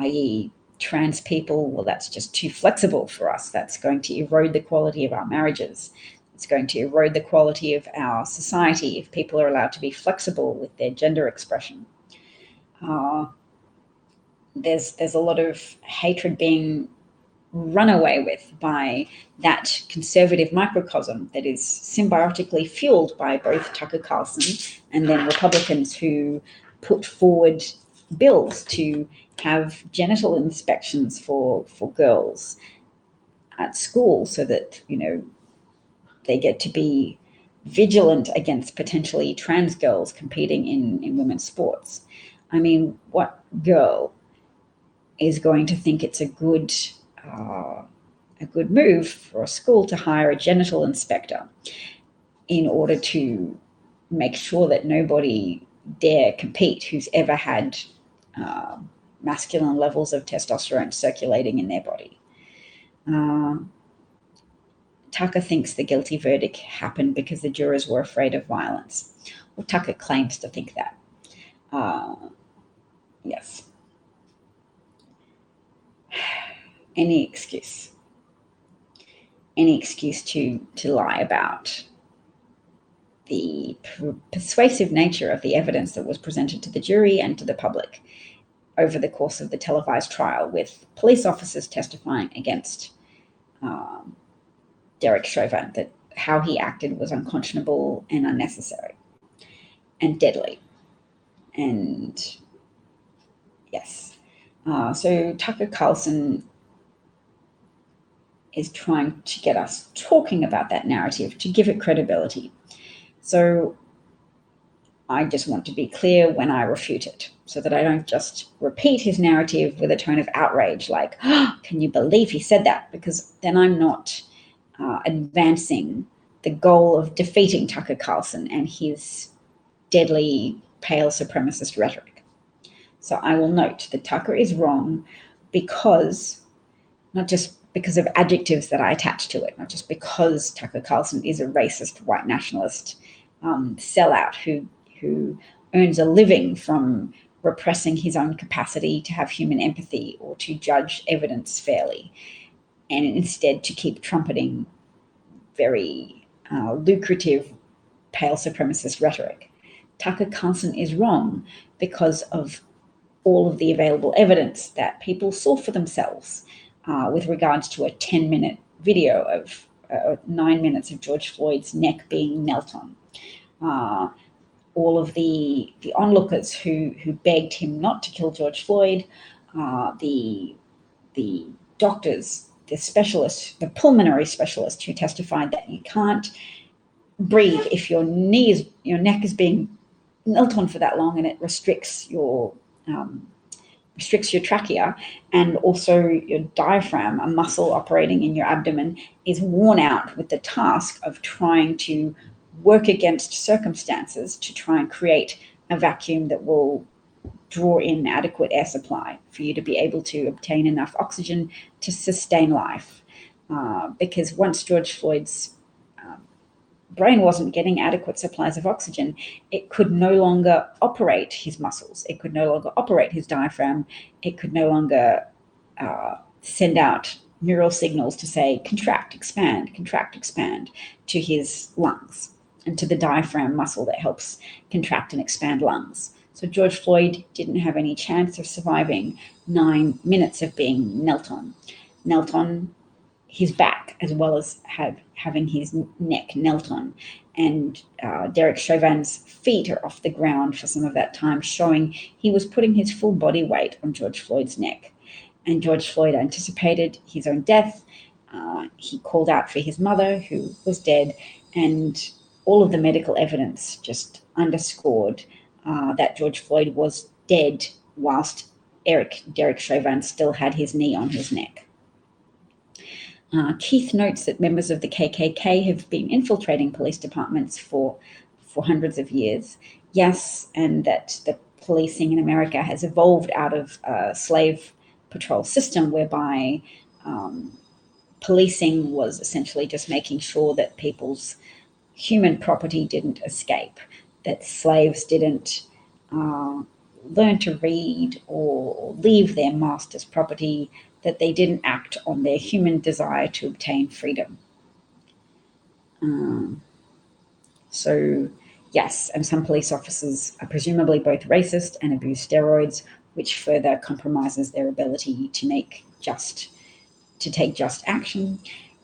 i.e. trans people. Well, that's just too flexible for us. That's going to erode the quality of our marriages. It's going to erode the quality of our society if people are allowed to be flexible with their gender expression. There's a lot of hatred being run away with by that conservative microcosm that is symbiotically fueled by both Tucker Carlson and then Republicans who put forward bills to have genital inspections for girls at school, so that, you know, they get to be vigilant against potentially trans girls competing in women's sports. I mean, what girl is going to think it's a good move for a school to hire a genital inspector in order to make sure that nobody dare compete who's ever had masculine levels of testosterone circulating in their body? Tucker thinks the guilty verdict happened because the jurors were afraid of violence. Well, Tucker claims to think that. Yes. Any excuse to lie about the persuasive nature of the evidence that was presented to the jury and to the public over the course of the televised trial, with police officers testifying against Derek Chauvin that how he acted was unconscionable and unnecessary and deadly. And yes, so Tucker Carlson is trying to get us talking about that narrative to give it credibility. So I just want to be clear when I refute it, so that I don't just repeat his narrative with a tone of outrage, like, oh, can you believe he said that? Because then I'm not advancing the goal of defeating Tucker Carlson and his deadly pale supremacist rhetoric. So I will note that Tucker is wrong because, not just because of adjectives that I attach to it, not just because Tucker Carlson is a racist white nationalist sellout who earns a living from repressing his own capacity to have human empathy or to judge evidence fairly, and instead to keep trumpeting very lucrative pale supremacist rhetoric. Tucker Carlson is wrong because of all of the available evidence that people saw for themselves with regards to a 10-minute video of 9 minutes of George Floyd's neck being knelt on. All of the onlookers who begged him not to kill George Floyd, the doctors, the specialists, the pulmonary specialists who testified that you can't breathe if your neck is being knelt on for that long, and it restricts your trachea, and also your diaphragm, a muscle operating in your abdomen, is worn out with the task of trying to work against circumstances to try and create a vacuum that will draw in adequate air supply for you to be able to obtain enough oxygen to sustain life. Because once George Floyd's brain wasn't getting adequate supplies of oxygen, it could no longer operate his muscles. It could no longer operate his diaphragm. It could no longer send out neural signals to say contract, expand to his lungs and to the diaphragm muscle that helps contract and expand lungs. So George Floyd didn't have any chance of surviving 9 minutes of being knelt on his back, as well as having his neck knelt on. And Derek Chauvin's feet are off the ground for some of that time, showing he was putting his full body weight on George Floyd's neck. And George Floyd anticipated his own death. He called out for his mother, who was dead, and all of the medical evidence just underscored that George Floyd was dead whilst Derek Chauvin still had his knee on his neck. Keith notes that members of the KKK have been infiltrating police departments for hundreds of years. Yes, and that the policing in America has evolved out of a slave patrol system whereby policing was essentially just making sure that people's human property didn't escape, that slaves didn't learn to read or leave their master's property, that they didn't act on their human desire to obtain freedom. So, yes, and some police officers are presumably both racist and abuse steroids, which further compromises their ability to take just action.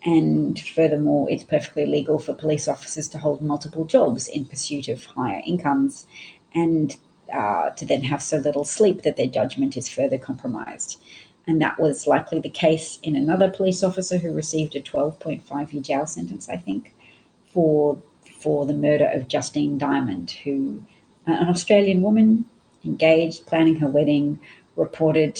And furthermore, it's perfectly legal for police officers to hold multiple jobs in pursuit of higher incomes, and to then have so little sleep that their judgment is further compromised. And that was likely the case in another police officer who received a 12.5-year jail sentence, I think, for the murder of Justine Diamond, who, an Australian woman, engaged, planning her wedding, reported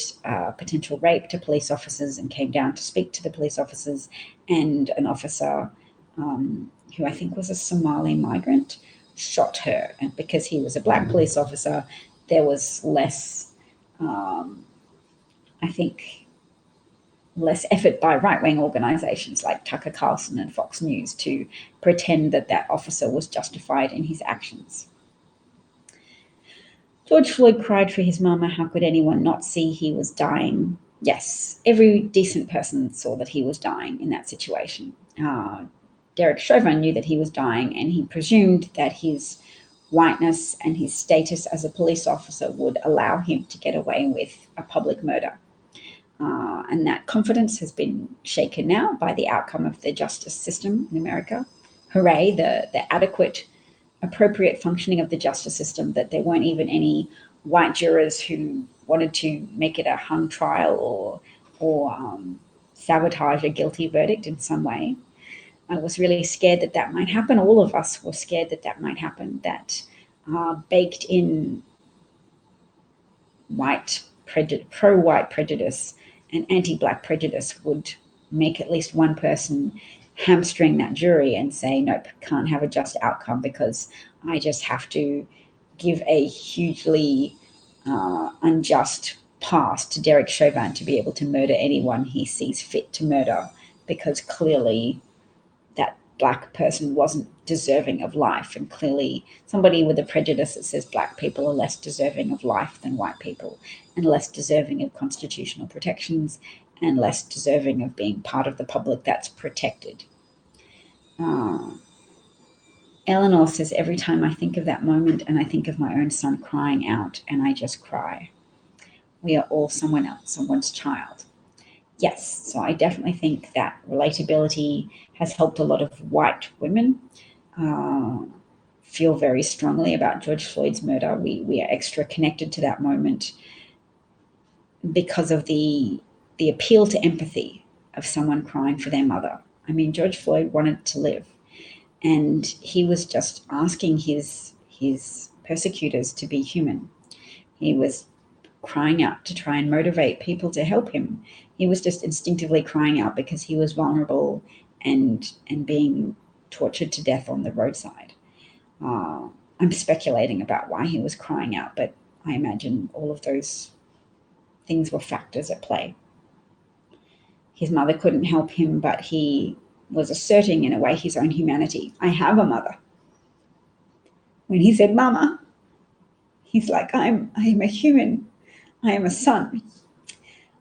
potential rape to police officers and came down to speak to the police officers, and an officer who I think was a Somali migrant shot her. And because he was a black police officer, there was less effort by right-wing organizations like Tucker Carlson and Fox News to pretend that that officer was justified in his actions. George Floyd cried for his mama. How could anyone not see he was dying? Yes, every decent person saw that he was dying in that situation. Derek Chauvin knew that he was dying, and he presumed that his whiteness and his status as a police officer would allow him to get away with a public murder. And that confidence has been shaken now by the outcome of the justice system in America. Hooray, the adequate, appropriate functioning of the justice system, that there weren't even any white jurors who wanted to make it a hung trial or sabotage a guilty verdict in some way. I was really scared that might happen. All of us were scared that might happen, that baked in pro-white prejudice and anti-black prejudice would make at least one person hamstring that jury and say, nope, can't have a just outcome because I just have to give a hugely unjust pass to Derek Chauvin to be able to murder anyone he sees fit to murder, because clearly that black person wasn't deserving of life, and clearly somebody with a prejudice that says black people are less deserving of life than white people, and less deserving of constitutional protections, and less deserving of being part of the public that's protected. Eleanor says, every time I think of that moment and I think of my own son crying out, and I just cry. We are all someone else, someone's child. Yes, so I definitely think that relatability has helped a lot of white women feel very strongly about George Floyd's murder. We are extra connected to that moment because of the appeal to empathy of someone crying for their mother. I mean, George Floyd wanted to live, and he was just asking his persecutors to be human. He was crying out to try and motivate people to help him. He was just instinctively crying out because he was vulnerable and being tortured to death on the roadside. I'm speculating about why he was crying out, but I imagine all of those things were factors at play. His mother couldn't help him, but he was asserting in a way his own humanity. I have a mother. When he said mama, he's like, I am a human. I am a son.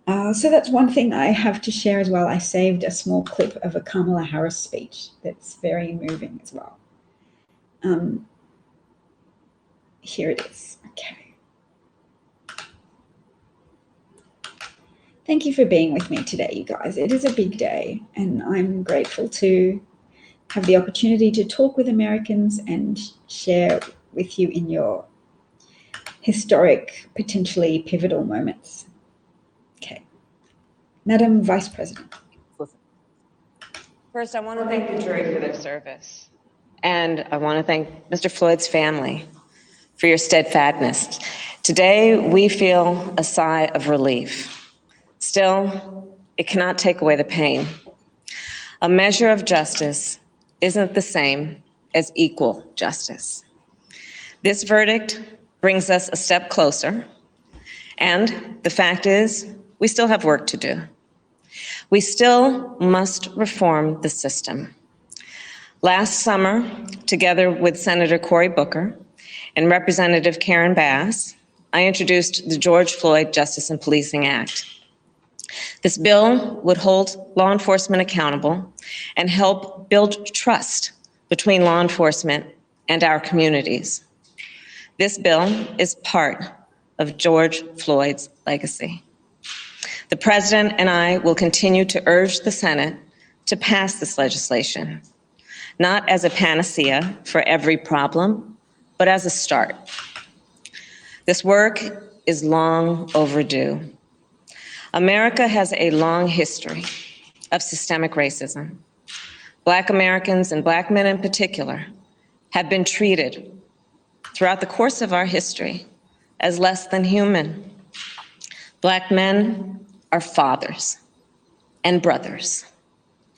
So that's one thing I have to share as well. I saved a small clip of a Kamala Harris speech that's very moving as well. Here it is. Okay. Thank you for being with me today, you guys. It is a big day, and I'm grateful to have the opportunity to talk with Americans and share with you in your historic, potentially pivotal moments. Okay. Madam Vice President. First, I want to thank the jury for their service. And I want to thank Mr. Floyd's family for your steadfastness. Today, we feel a sigh of relief. Still, it cannot take away the pain. A measure of justice isn't the same as equal justice. This verdict brings us a step closer, and the fact is, we still have work to do. We still must reform the system. Last summer, together with Senator Cory Booker and Representative Karen Bass, I introduced the George Floyd Justice and Policing Act. This bill would hold law enforcement accountable and help build trust between law enforcement and our communities. This bill is part of George Floyd's legacy. The President and I will continue to urge the Senate to pass this legislation, not as a panacea for every problem, but as a start. This work is long overdue. America has a long history of systemic racism. Black Americans, and Black men in particular, have been treated throughout the course of our history as less than human. Black men are fathers and brothers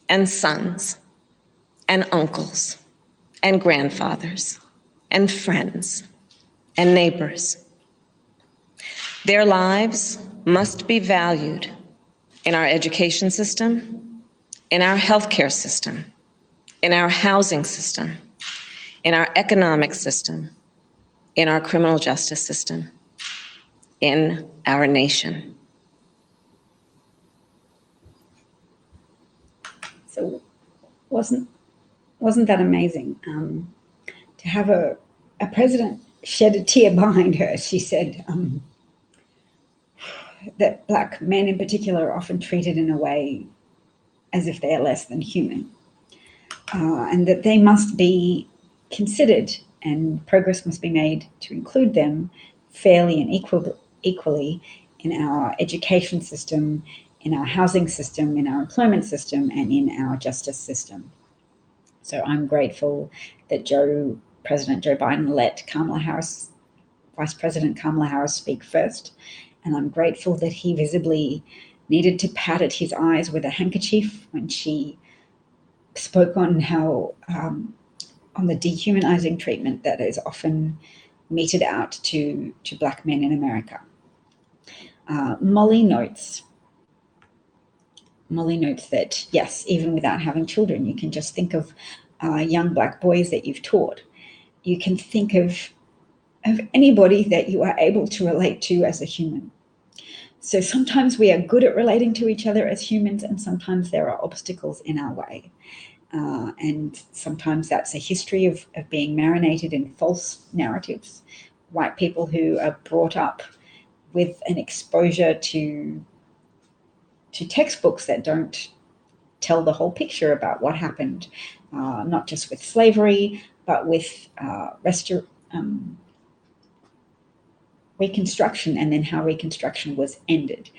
and sons and uncles and grandfathers and friends and neighbors. Their lives must be valued in our education system, in our healthcare system, in our housing system, in our economic system, in our criminal justice system, in our nation. So wasn't that amazing? To have a president shed a tear behind her. She said that Black men in particular are often treated in a way as if they are less than human, and that they must be considered and progress must be made to include them fairly and equally in our education system, in our housing system, in our employment system, and in our justice system. So I'm grateful that President Joe Biden let Vice President Kamala Harris speak first. And I'm grateful that he visibly needed to pat at his eyes with a handkerchief when she spoke on how, on the dehumanizing treatment that is often meted out to Black men in America. Molly notes that, yes, even without having children, you can just think of young Black boys that you've taught. You can think of anybody that you are able to relate to as a human. So sometimes we are good at relating to each other as humans, and sometimes there are obstacles in our way. And sometimes that's a history of being marinated in false narratives. White people who are brought up with an exposure to textbooks that don't tell the whole picture about what happened, not just with slavery, but with Reconstruction, and then how Reconstruction was ended.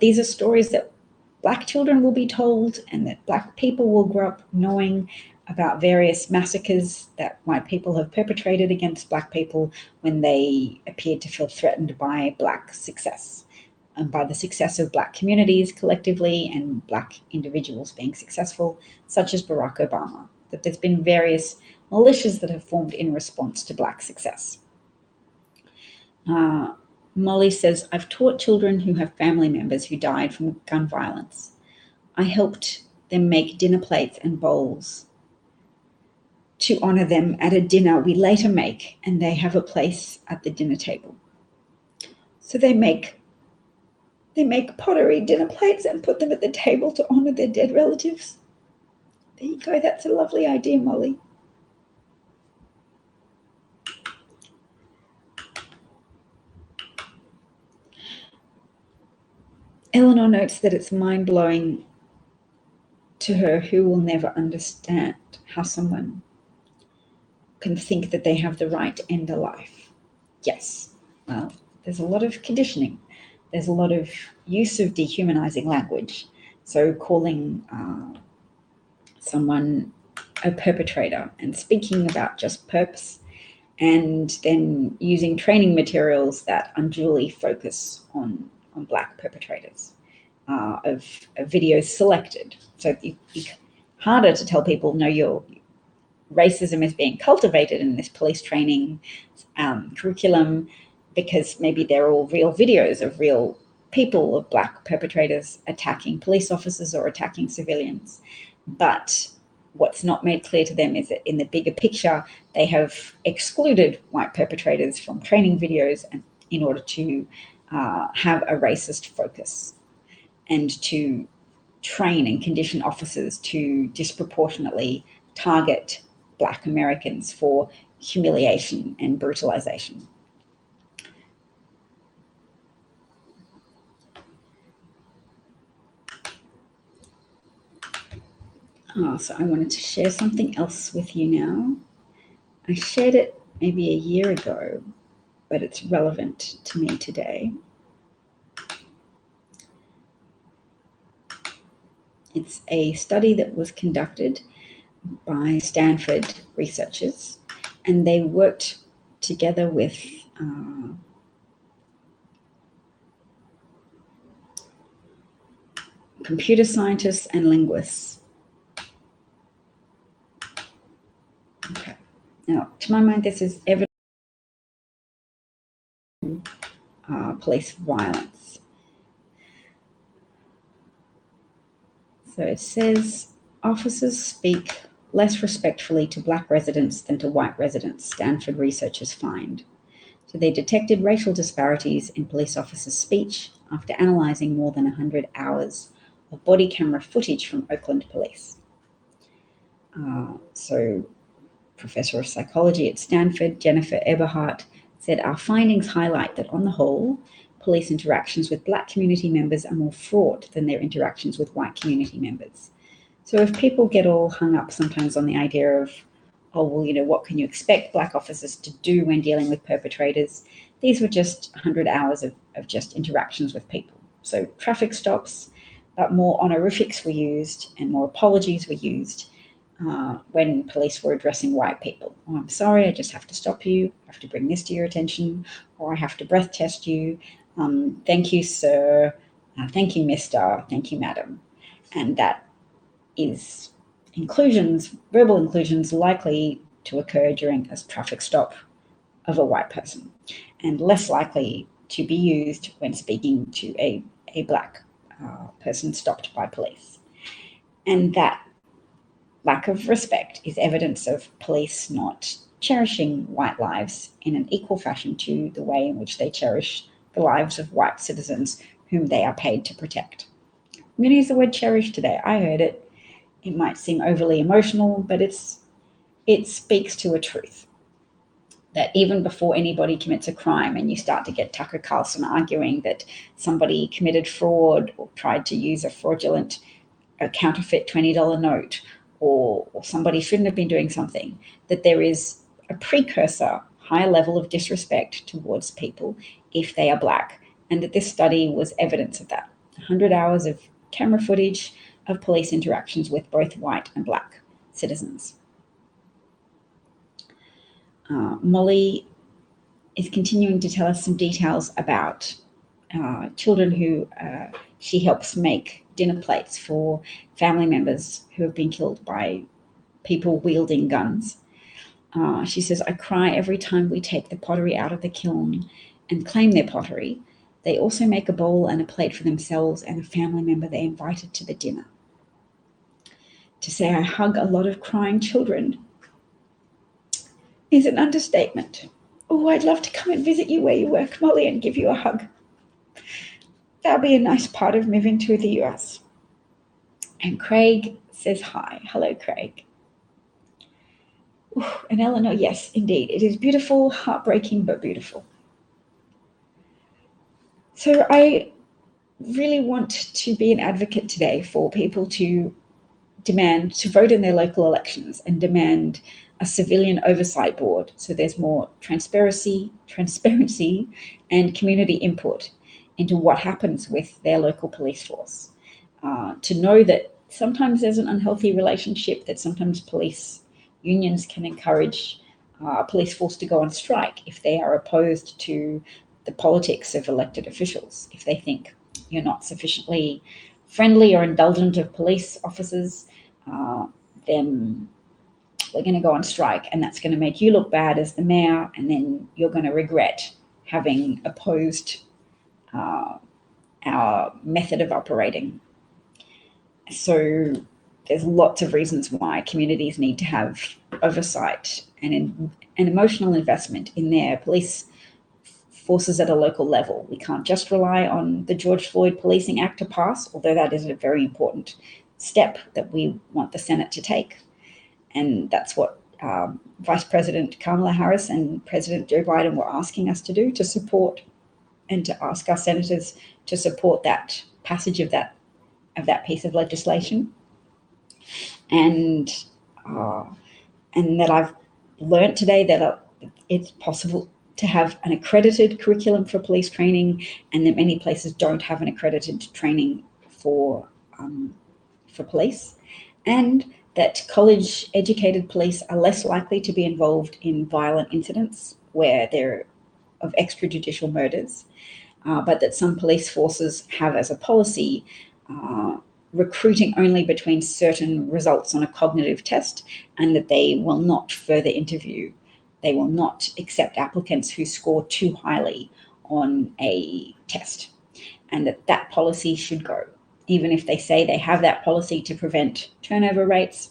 These are stories that Black children will be told, and that Black people will grow up knowing about various massacres that white people have perpetrated against Black people when they appeared to feel threatened by Black success, and by the success of Black communities collectively and Black individuals being successful, such as Barack Obama. That there's been various militias that have formed in response to Black success. Molly says, I've taught children who have family members who died from gun violence. I helped them make dinner plates and bowls to honor them at a dinner we later make, and they have a place at the dinner table. So they make pottery dinner plates and put them at the table to honor their dead relatives. There you go. That's a lovely idea, Molly. Eleanor notes that it's mind-blowing to her, who will never understand how someone can think that they have the right to end a life. Yes, well, there's a lot of conditioning. There's a lot of use of dehumanizing language. So calling someone a perpetrator and speaking about just perps, and then using training materials that unduly focus on Black perpetrators, of videos selected. So it's harder to tell people, no, your racism is being cultivated in this police training curriculum, because maybe they're all real videos of real people, of Black perpetrators attacking police officers or attacking civilians. But what's not made clear to them is that in the bigger picture, they have excluded white perpetrators from training videos in order to have a racist focus, and to train and condition officers to disproportionately target Black Americans for humiliation and brutalization. So I wanted to share something else with you now. I shared it maybe a year ago, but it's relevant to me today. It's a study that was conducted by Stanford researchers, and they worked together with computer scientists and linguists. Okay. Now, to my mind, this is evidence of police violence. So it says, officers speak less respectfully to Black residents than to white residents, Stanford researchers find. So they detected racial disparities in police officers' speech after analyzing more than 100 hours of body camera footage from Oakland police. So professor of psychology at Stanford, Jennifer Eberhardt, said, our findings highlight that on the whole, police interactions with Black community members are more fraught than their interactions with white community members. So if people get all hung up sometimes on the idea of, oh, well, what can you expect Black officers to do when dealing with perpetrators? These were just 100 hours of just interactions with people. So traffic stops, but more honorifics were used and more apologies were used when police were addressing white people. Oh, I'm sorry, I just have to stop you. I have to bring this to your attention, or I have to breath test you. Thank you, sir. Thank you, mister. Thank you, madam. And that is verbal inclusions likely to occur during a traffic stop of a white person, and less likely to be used when speaking to a Black person stopped by police. And that lack of respect is evidence of police not cherishing white lives in an equal fashion to the way in which they cherish the lives of white citizens whom they are paid to protect. I'm going to use the word cherish today. I heard it, It might seem overly emotional, but it speaks to a truth that even before anybody commits a crime and you start to get Tucker Carlson arguing that somebody committed fraud or tried to use a counterfeit $20 note, or somebody shouldn't have been doing something, that there is a precursor high level of disrespect towards people if they are Black, and that this study was evidence of that. 100 hours of camera footage of police interactions with both white and Black citizens. Molly is continuing to tell us some details about children who she helps make dinner plates for family members who have been killed by people wielding guns. She says, I cry every time we take the pottery out of the kiln and claim their pottery. They also make a bowl and a plate for themselves and a family member they invited to the dinner. To say I hug a lot of crying children is an understatement. Oh, I'd love to come and visit you where you work, Molly, and give you a hug. That'll be a nice part of moving to the US. And Craig says hi. Hello, Craig. Ooh, and Eleanor, yes, indeed. It is beautiful, heartbreaking, but beautiful. So I really want to be an advocate today for people to demand to vote in their local elections and demand a civilian oversight board so there's more transparency and community input into what happens with their local police force. To know that sometimes there's an unhealthy relationship, that sometimes police unions can encourage a police force to go on strike if they are opposed to the politics of elected officials. If they think you're not sufficiently friendly or indulgent of police officers, then we're going to go on strike, and that's going to make you look bad as the mayor, and then you're going to regret having opposed our method of operating. So there's lots of reasons why communities need to have oversight and an emotional investment in their police forces at a local level. We can't just rely on the George Floyd Policing Act to pass, although that is a very important step that we want the Senate to take. And that's what Vice President Kamala Harris and President Joe Biden were asking us to do, to support and to ask our senators to support that passage of that piece of legislation. And that I've learned today that it's possible to have an accredited curriculum for police training, and that many places don't have an accredited training for police, and that college-educated police are less likely to be involved in violent incidents where they're of extrajudicial murders, but that some police forces have as a policy recruiting only between certain results on a cognitive test, and that they will not further interview. They will not accept applicants who score too highly on a test, and that policy should go. Even if they say they have that policy to prevent turnover rates,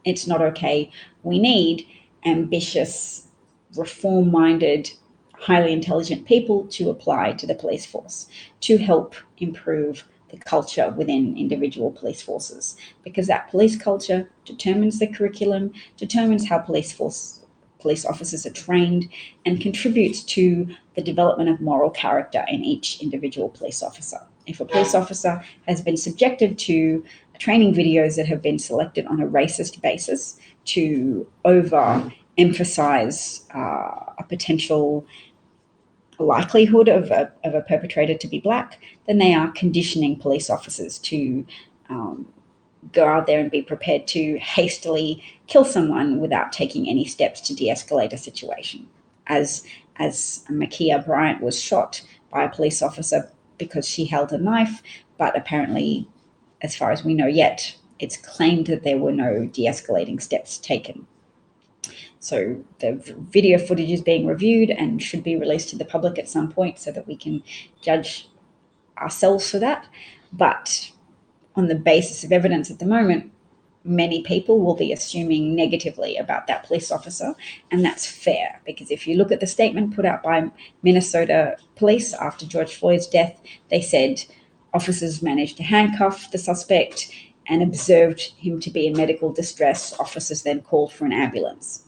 it's not okay. We need ambitious, reform-minded, highly intelligent people to apply to the police force to help improve the culture within individual police forces, because that police culture determines the curriculum, determines how police officers are trained, and contributes to the development of moral character in each individual police officer. If a police officer has been subjected to training videos that have been selected on a racist basis to overemphasize a potential likelihood of a perpetrator to be Black, then they are conditioning police officers to go out there and be prepared to hastily kill someone without taking any steps to de-escalate a situation. As Makiah Bryant was shot by a police officer because she held a knife, but apparently, as far as we know yet, it's claimed that there were no de-escalating steps taken. So the video footage is being reviewed and should be released to the public at some point so that we can judge ourselves for that. But on the basis of evidence at the moment, many people will be assuming negatively about that police officer, and that's fair, because if you look at the statement put out by Minnesota police after George Floyd's death, they said officers managed to handcuff the suspect and observed him to be in medical distress. Officers then called for an ambulance.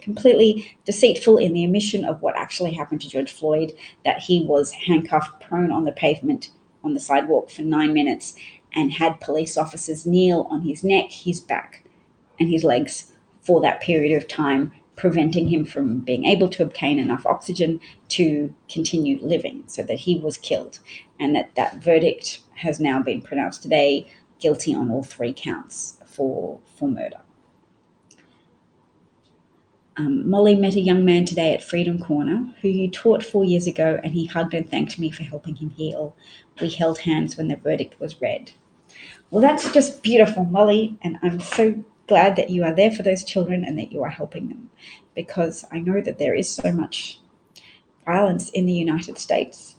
Completely deceitful in the omission of what actually happened to George Floyd, that he was handcuffed, prone on the pavement on the sidewalk for 9 minutes and had police officers kneel on his neck, his back, and his legs for that period of time, preventing him from being able to obtain enough oxygen to continue living, so that he was killed. And that verdict has now been pronounced today, guilty on all 3 counts for murder. Molly met a young man today at Freedom Corner who you taught 4 years ago, and he hugged and thanked me for helping him heal. We held hands when the verdict was read. Well, that's just beautiful, Molly, and I'm so glad that you are there for those children and that you are helping them, because I know that there is so much violence in the United States.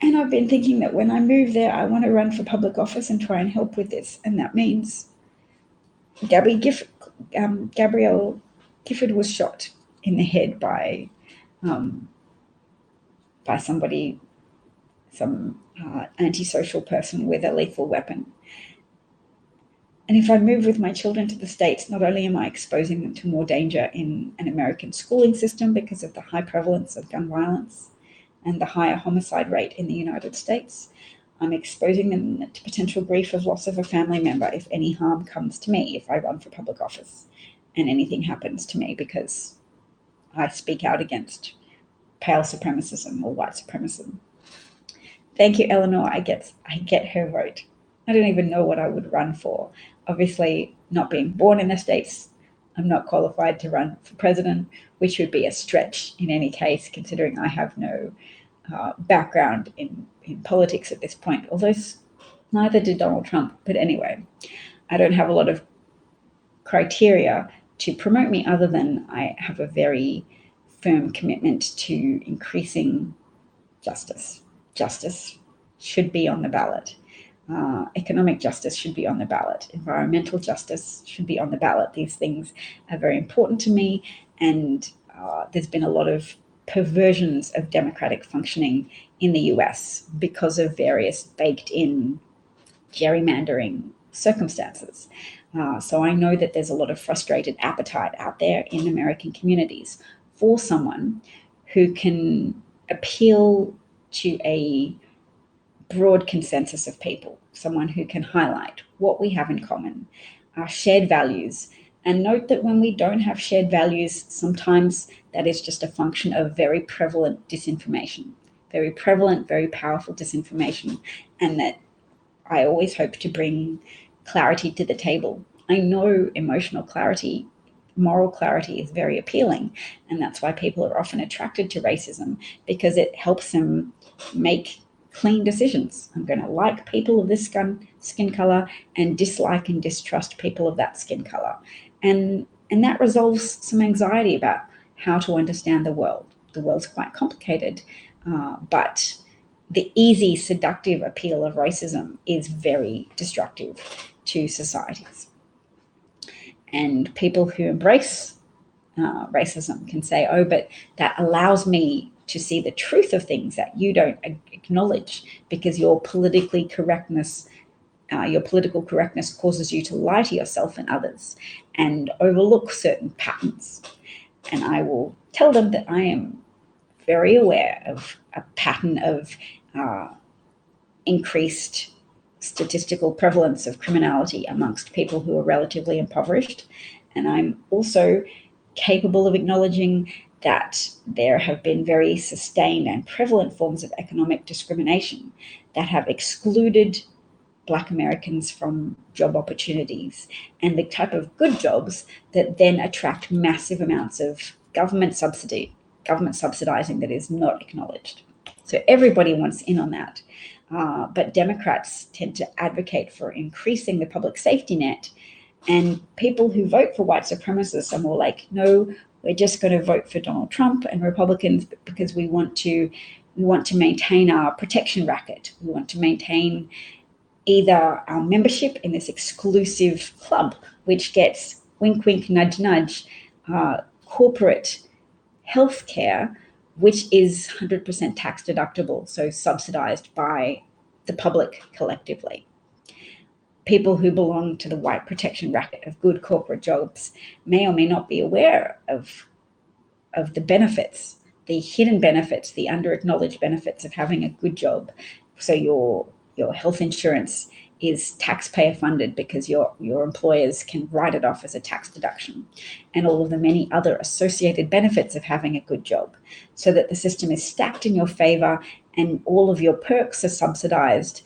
And I've been thinking that when I move there, I want to run for public office and try and help with this, and that means Gabrielle Gifford was shot in the head by somebody, some antisocial person with a lethal weapon. And if I move with my children to the States, not only am I exposing them to more danger in an American schooling system because of the high prevalence of gun violence and the higher homicide rate in the United States, I'm exposing them to potential grief of loss of a family member if any harm comes to me, if I run for public office and anything happens to me because I speak out against pale supremacism or white supremacism. Thank you, Eleanor. I get her vote. I don't even know what I would run for. Obviously, not being born in the States, I'm not qualified to run for president, which would be a stretch in any case, considering I have no background in politics at this point, although neither did Donald Trump. But anyway, I don't have a lot of criteria to promote me other than I have a very firm commitment to increasing justice. Justice should be on the ballot. Economic justice should be on the ballot. Environmental justice should be on the ballot. These things are very important to me, and there's been a lot of perversions of democratic functioning in the US because of various baked-in gerrymandering circumstances. So I know that there's a lot of frustrated appetite out there in American communities for someone who can appeal to a broad consensus of people, someone who can highlight what we have in common, our shared values, and note that when we don't have shared values, sometimes that is just a function of very prevalent disinformation, very prevalent, very powerful disinformation, and that I always hope to bring clarity to the table. I know emotional clarity, moral clarity is very appealing, and that's why people are often attracted to racism, because it helps them make clean decisions. I'm going to like people of this skin color and dislike and distrust people of that skin color. And that resolves some anxiety about how to understand the world. The world's quite complicated, but the easy, seductive appeal of racism is very destructive to societies. And people who embrace racism can say, oh, but that allows me to see the truth of things that you don't acknowledge because your political correctness causes you to lie to yourself and others and overlook certain patterns. And I will tell them that I am very aware of a pattern of increased statistical prevalence of criminality amongst people who are relatively impoverished. And I'm also capable of acknowledging that there have been very sustained and prevalent forms of economic discrimination that have excluded Black Americans from job opportunities and the type of good jobs that then attract massive amounts of government subsidizing that is not acknowledged. So everybody wants in on that. But Democrats tend to advocate for increasing the public safety net, and people who vote for white supremacists are more like, no, we're just going to vote for Donald Trump and Republicans because we want to maintain our protection racket. We want to maintain either our membership in this exclusive club, which gets wink, wink, nudge, nudge, corporate healthcare, which is 100% tax deductible, so subsidized by the public collectively. People who belong to the white protection racket of good corporate jobs may or may not be aware of the benefits, the hidden benefits, the under-acknowledged benefits of having a good job. So your health insurance is taxpayer funded because your employers can write it off as a tax deduction, and all of the many other associated benefits of having a good job, so that the system is stacked in your favor and all of your perks are subsidized,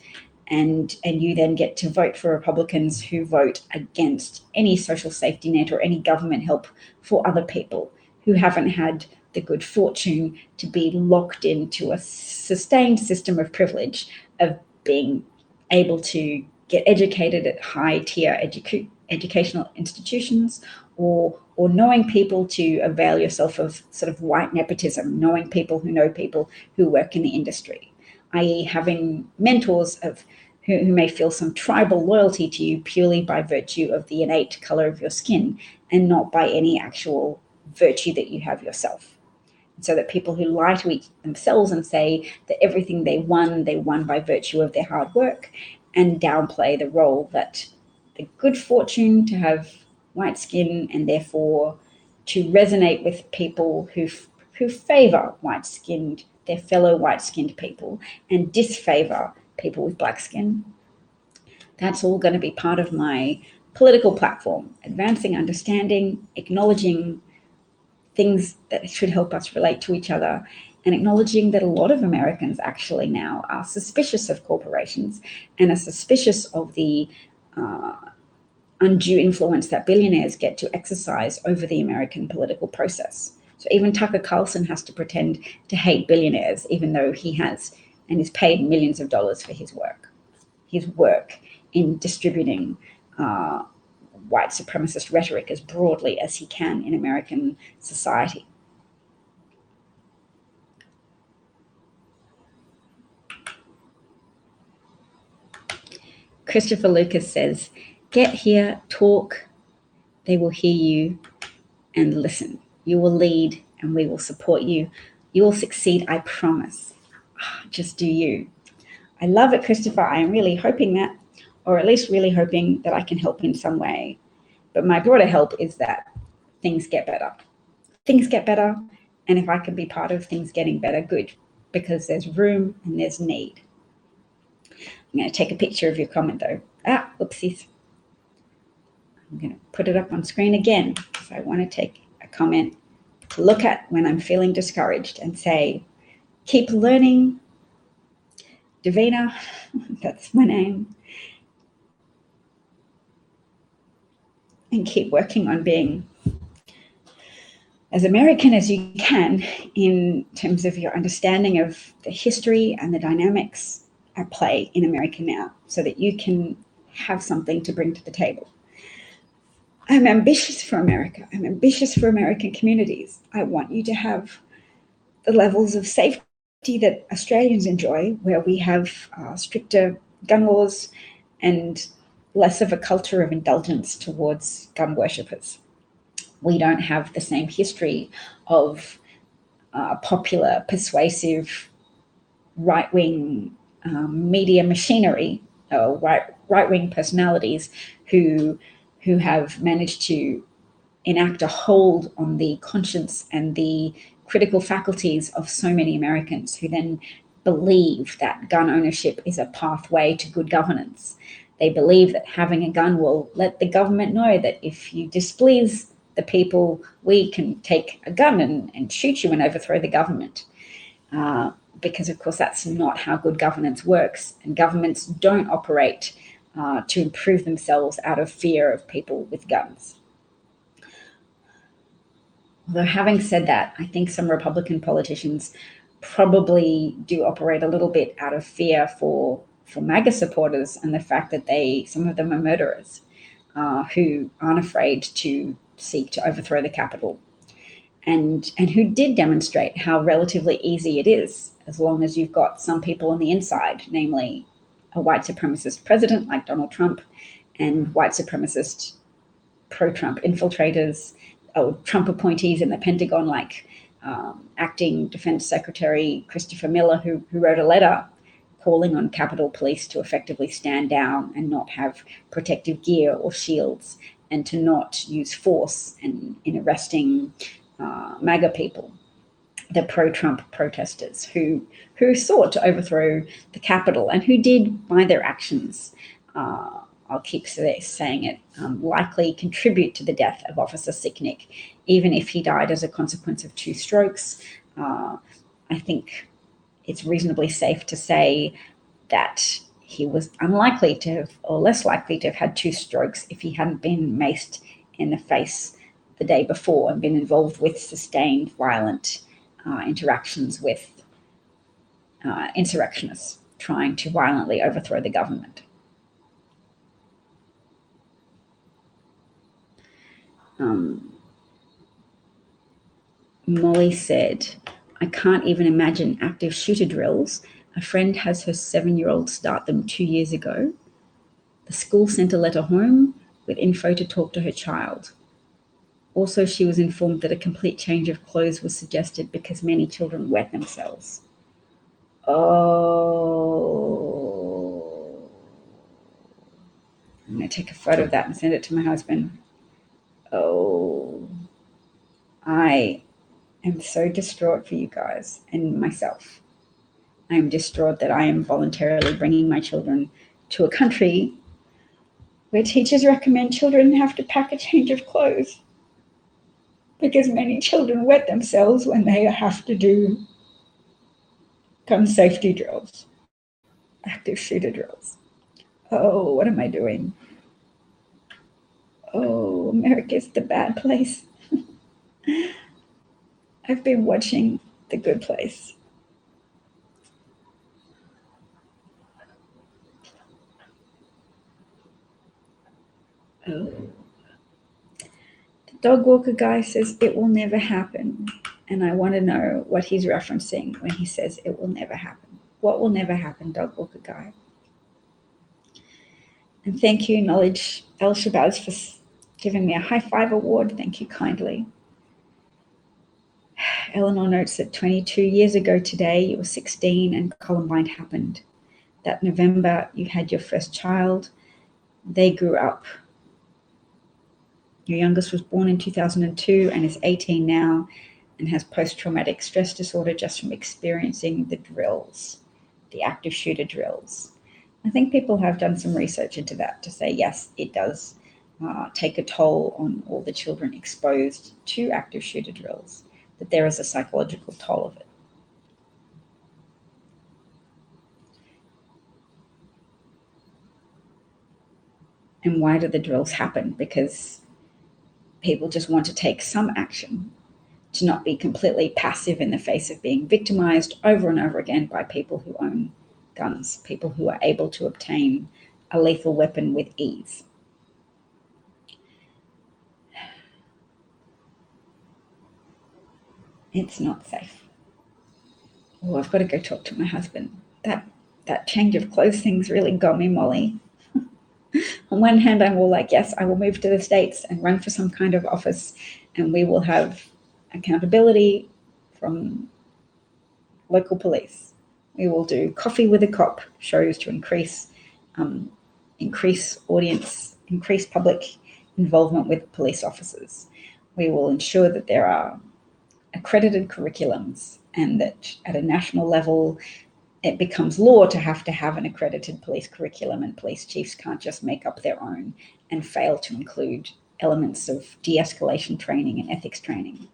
and you then get to vote for Republicans who vote against any social safety net or any government help for other people who haven't had the good fortune to be locked into a sustained system of privilege of being able to get educated at high-tier educational institutions, or knowing people to avail yourself of sort of white nepotism, knowing people who know people who work in the industry, i.e. having mentors who may feel some tribal loyalty to you purely by virtue of the innate color of your skin and not by any actual virtue that you have yourself. So that people who lie to themselves and say that everything they won by virtue of their hard work, and downplay the role that the good fortune to have white skin and therefore to resonate with people who favor white-skinned, their fellow white-skinned people, and disfavor people with black skin. That's all going to be part of my political platform, advancing understanding, acknowledging things that should help us relate to each other, and acknowledging that a lot of Americans actually now are suspicious of corporations and are suspicious of the undue influence that billionaires get to exercise over the American political process. So even Tucker Carlson has to pretend to hate billionaires, even though he has and is paid millions of dollars for his work in distributing white supremacist rhetoric as broadly as he can in American society. Christopher Lucas says, "Get here, talk, they will hear you and listen. You will lead and we will support you. You will succeed, I promise. Just do you." I love it, Christopher. I am really hoping that, or at least really hoping that I can help in some way. But my broader help is that things get better. Things get better, and if I can be part of things getting better, good, because there's room and there's need. I'm going to take a picture of your comment, though. Whoopsies. I'm going to put it up on screen again, because I want to take a comment to look at when I'm feeling discouraged and say, keep learning. Davina, that's my name. And keep working on being as American as you can in terms of your understanding of the history and the dynamics at play in America now, so that you can have something to bring to the table. I'm ambitious for America. I'm ambitious for American communities. I want you to have the levels of safety that Australians enjoy, where we have stricter gun laws and less of a culture of indulgence towards gun worshippers. We don't have the same history of popular, persuasive, right-wing media machinery, or right-wing personalities who have managed to enact a hold on the conscience and the critical faculties of so many Americans, who then believe that gun ownership is a pathway to good governance. They believe that having a gun will let the government know that if you displease the people, we can take a gun and shoot you and overthrow the government. Because, of course, that's not how good governance works. And governments don't operate to improve themselves out of fear of people with guns. Although having said that, I think some Republican politicians probably do operate a little bit out of fear for MAGA supporters, and the fact that some of them are murderers who aren't afraid to seek to overthrow the Capitol, and who did demonstrate how relatively easy it is, as long as you've got some people on the inside, namely a white supremacist president like Donald Trump and white supremacist pro-Trump infiltrators, Trump appointees in the Pentagon like acting Defense Secretary Christopher Miller, who wrote a letter calling on Capitol Police to effectively stand down and not have protective gear or shields, and to not use force in arresting MAGA people, the pro-Trump protesters who sought to overthrow the Capitol and who did, by their actions, I'll keep saying it, likely contribute to the death of Officer Sicknick, even if he died as a consequence of 2 strokes. I think it's reasonably safe to say that he was unlikely to have, or less likely to have had 2 strokes if he hadn't been maced in the face the day before and been involved with sustained violent interactions with insurrectionists trying to violently overthrow the government. Molly said, I can't even imagine active shooter drills. A friend has her 7-year-old start them 2 years ago. The school sent a letter home with info to talk to her child. Also, she was informed that a complete change of clothes was suggested because many children wet themselves. Oh. I'm going to take a photo of that and send it to my husband. Oh. I am so distraught for you guys and myself. I am distraught that I am voluntarily bringing my children to a country where teachers recommend children have to pack a change of clothes because many children wet themselves when they have to do gun safety drills, active shooter drills. Oh, what am I doing? Oh, America's the bad place. I've been watching The Good Place. Oh. The dog walker guy says it will never happen. And I want to know what he's referencing when he says it will never happen. What will never happen, dog walker guy? And thank you, Knowledge ElShabazz, for giving me a high five award. Thank you kindly. Eleanor notes that 22 years ago today, you were 16 and Columbine happened. That November, you had your first child. They grew up. Your youngest was born in 2002 and is 18 now and has post-traumatic stress disorder just from experiencing the drills, the active shooter drills. I think people have done some research into that to say, yes, it does take a toll on all the children exposed to active shooter drills, that there is a psychological toll of it. And why do the drills happen? Because people just want to take some action, to not be completely passive in the face of being victimized over and over again by people who own guns, people who are able to obtain a lethal weapon with ease. It's not safe. Oh, I've got to go talk to my husband. That change of clothes thing's really got me, Molly. On one hand, I'm all like, yes, I will move to the States and run for some kind of office, and we will have accountability from local police. We will do coffee with a cop shows to increase audience, increase public involvement with police officers. We will ensure that there are accredited curriculums and that at a national level, it becomes law to have an accredited police curriculum, and police chiefs can't just make up their own and fail to include elements of de-escalation training and ethics training.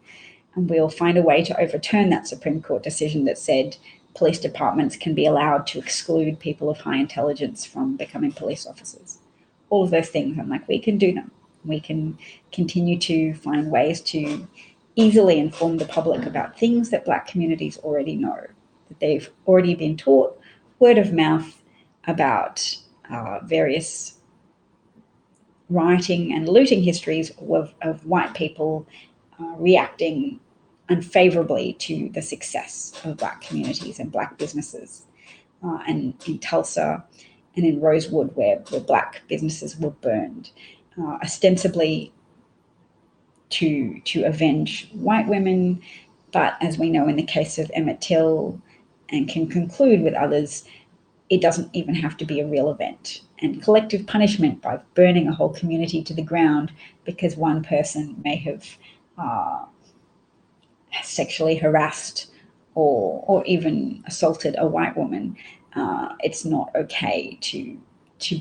And we'll find a way to overturn that Supreme Court decision that said police departments can be allowed to exclude people of high intelligence from becoming police officers. All of those things, I'm like, we can do them. We can continue to find ways to easily inform the public about things that Black communities already know, that they've already been taught word of mouth about various rioting and looting histories of white people reacting unfavorably to the success of Black communities and Black businesses. And in Tulsa and in Rosewood, where Black businesses were burned, ostensibly to avenge white women. But as we know in the case of Emmett Till, and can conclude with others, it doesn't even have to be a real event. And collective punishment by burning a whole community to the ground because one person may have sexually harassed or even assaulted a white woman, it's not okay to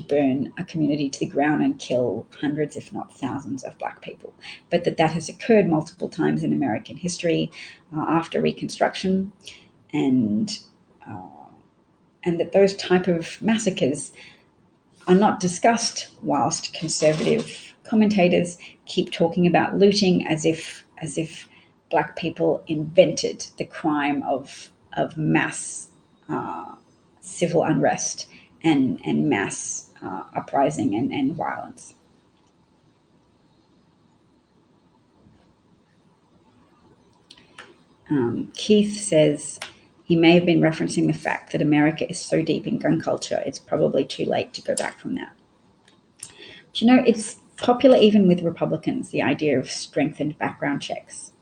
burn a community to the ground and kill hundreds, if not thousands, of Black people. But that has occurred multiple times in American history after Reconstruction, and that those type of massacres are not discussed whilst conservative commentators keep talking about looting as if Black people invented the crime of mass civil unrest and mass uprising and violence. Keith says he may have been referencing the fact that America is so deep in gun culture, it's probably too late to go back from that. But it's popular even with Republicans, the idea of strengthened background checks.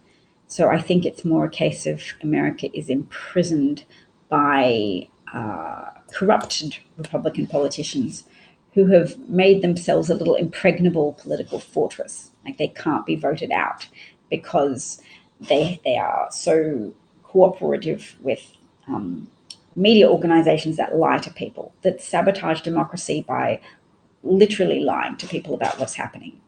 So I think it's more a case of America is imprisoned by corrupted Republican politicians who have made themselves a little impregnable political fortress. Like they can't be voted out because they are so cooperative with media organizations that lie to people, that sabotage democracy by literally lying to people about what's happening,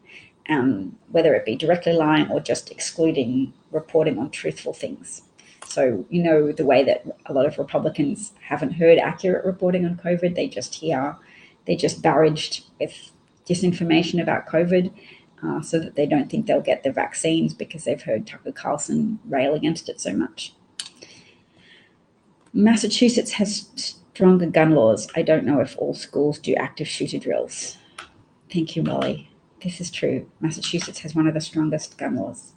whether it be directly lying or just excluding reporting on truthful things. So, the way that a lot of Republicans haven't heard accurate reporting on COVID, they're just barraged with disinformation about COVID so that they don't think they'll get the vaccines because they've heard Tucker Carlson rail against it so much. Massachusetts has stronger gun laws. I don't know if all schools do active shooter drills. Thank you, Molly. This is true. Massachusetts has one of the strongest gun laws.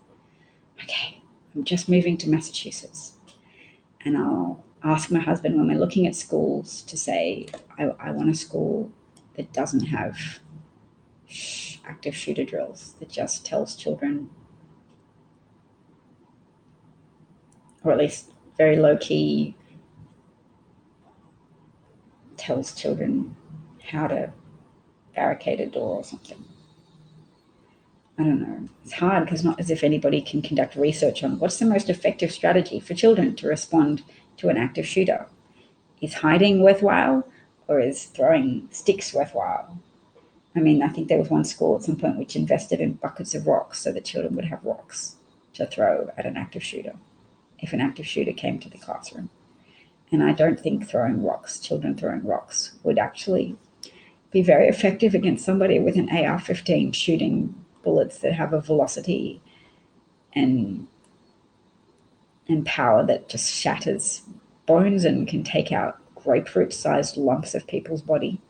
Okay, I'm just moving to Massachusetts. And I'll ask my husband when we're looking at schools to say, I want a school that doesn't have active shooter drills, that just tells children, or at least very low-key, tells children how to barricade a door or something. I don't know. It's hard because not as if anybody can conduct research on what's the most effective strategy for children to respond to an active shooter. Is hiding worthwhile or is throwing sticks worthwhile? I mean, I think there was one school at some point which invested in buckets of rocks so that children would have rocks to throw at an active shooter if an active shooter came to the classroom. And I don't think children throwing rocks would actually be very effective against somebody with an AR-15 shooting bullets that have a velocity and power that just shatters bones and can take out grapefruit-sized lumps of people's body.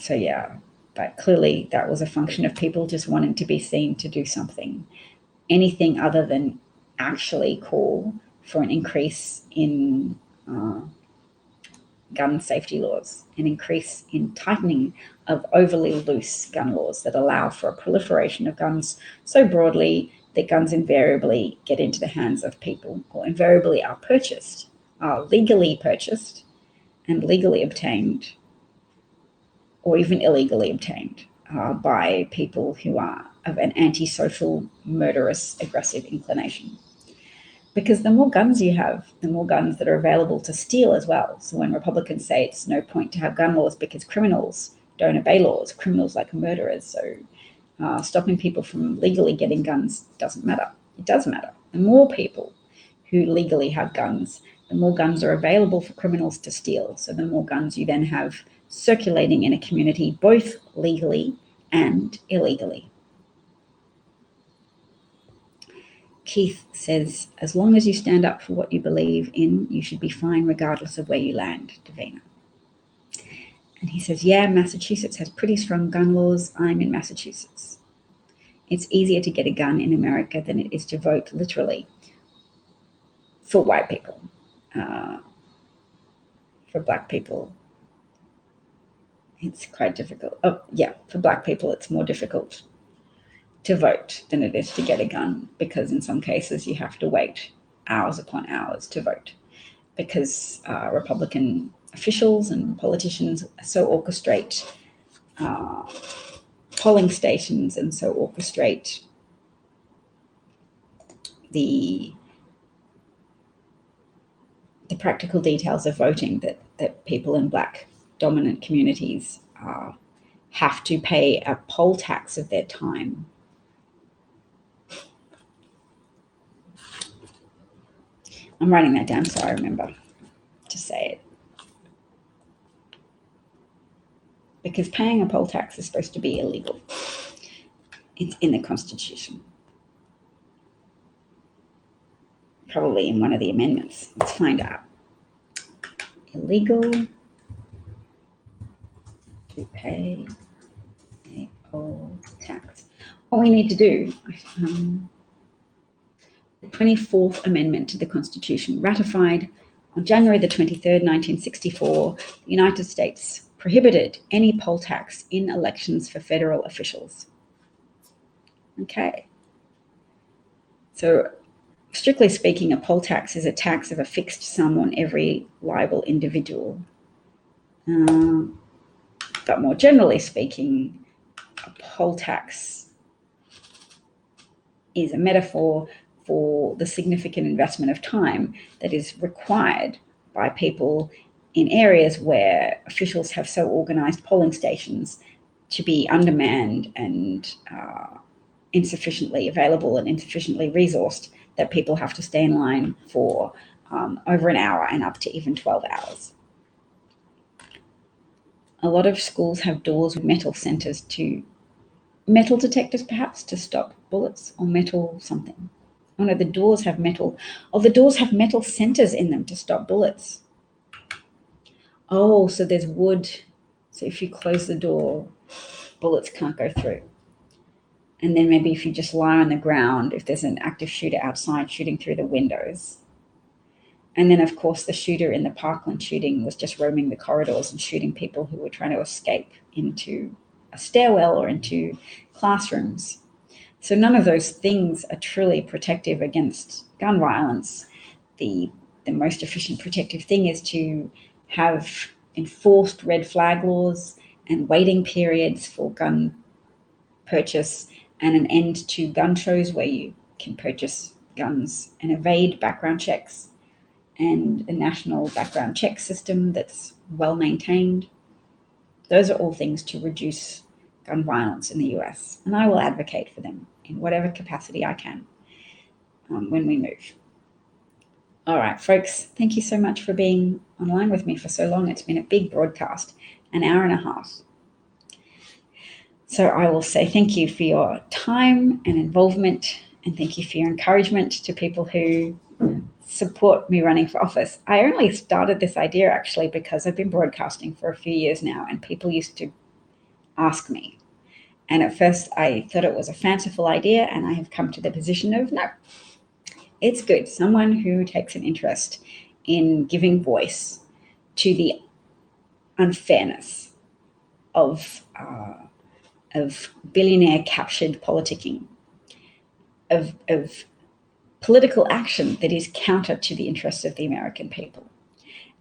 So yeah, but clearly that was a function of people just wanting to be seen to do something. Anything other than actually call for an increase in gun safety laws, an increase in tightening of overly loose gun laws that allow for a proliferation of guns so broadly that guns invariably get into the hands of people, or invariably are legally purchased and legally obtained, or even illegally obtained by people who are of an antisocial, murderous, aggressive inclination. Because the more guns you have, the more guns that are available to steal as well. So when Republicans say it's no point to have gun laws because criminals don't obey laws, criminals like murderers, so stopping people from legally getting guns doesn't matter. It does matter. The more people who legally have guns, the more guns are available for criminals to steal. So the more guns you then have circulating in a community, both legally and illegally. Keith says, as long as you stand up for what you believe in, you should be fine regardless of where you land, Davina. And he says, yeah, Massachusetts has pretty strong gun laws. I'm in Massachusetts. It's easier to get a gun in America than it is to vote, literally, for white people. For Black people, it's quite difficult. Oh, yeah, for Black people, it's more difficult to vote than it is to get a gun, because in some cases you have to wait hours upon hours to vote. because Republican officials and politicians so orchestrate polling stations and so orchestrate the practical details of voting that people in Black dominant communities have to pay a poll tax of their time. I'm writing that down so I remember to say it. Because paying a poll tax is supposed to be illegal. It's in the Constitution. Probably in one of the amendments. Let's find out. Illegal to pay a poll tax. All we need to do, the 24th Amendment to the Constitution, ratified on January the 23rd, 1964, the United States prohibited any poll tax in elections for federal officials. Okay. So, strictly speaking, a poll tax is a tax of a fixed sum on every liable individual. But more generally speaking, a poll tax is a metaphor for the significant investment of time that is required by people in areas where officials have so organized polling stations to be undermanned and insufficiently available and insufficiently resourced that people have to stay in line for over an hour and up to even 12 hours. A lot of schools have doors with metal centers metal detectors perhaps to stop bullets, or metal something. Oh no, the doors have metal. Oh, the doors have metal centers in them to stop bullets. Oh, so there's wood. So if you close the door, bullets can't go through. And then maybe if you just lie on the ground, if there's an active shooter outside shooting through the windows. And then, of course, the shooter in the Parkland shooting was just roaming the corridors and shooting people who were trying to escape into a stairwell or into classrooms. So none of those things are truly protective against gun violence. The most efficient protective thing is to have enforced red flag laws and waiting periods for gun purchase, and an end to gun shows where you can purchase guns and evade background checks, and a national background check system that's well maintained. Those are all things to reduce gun violence in the US, and I will advocate for them in whatever capacity I can when we move. All right, folks, thank you so much for being online with me for so long. It's been a big broadcast, an hour and a half. So I will say thank you for your time and involvement, and thank you for your encouragement to people who support me running for office. I only started this idea actually because I've been broadcasting for a few years now, and people used to ask me. And at first I thought it was a fanciful idea, and I have come to the position of no, it's good. Someone who takes an interest in giving voice to the unfairness of billionaire captured politicking, of political action that is counter to the interests of the American people.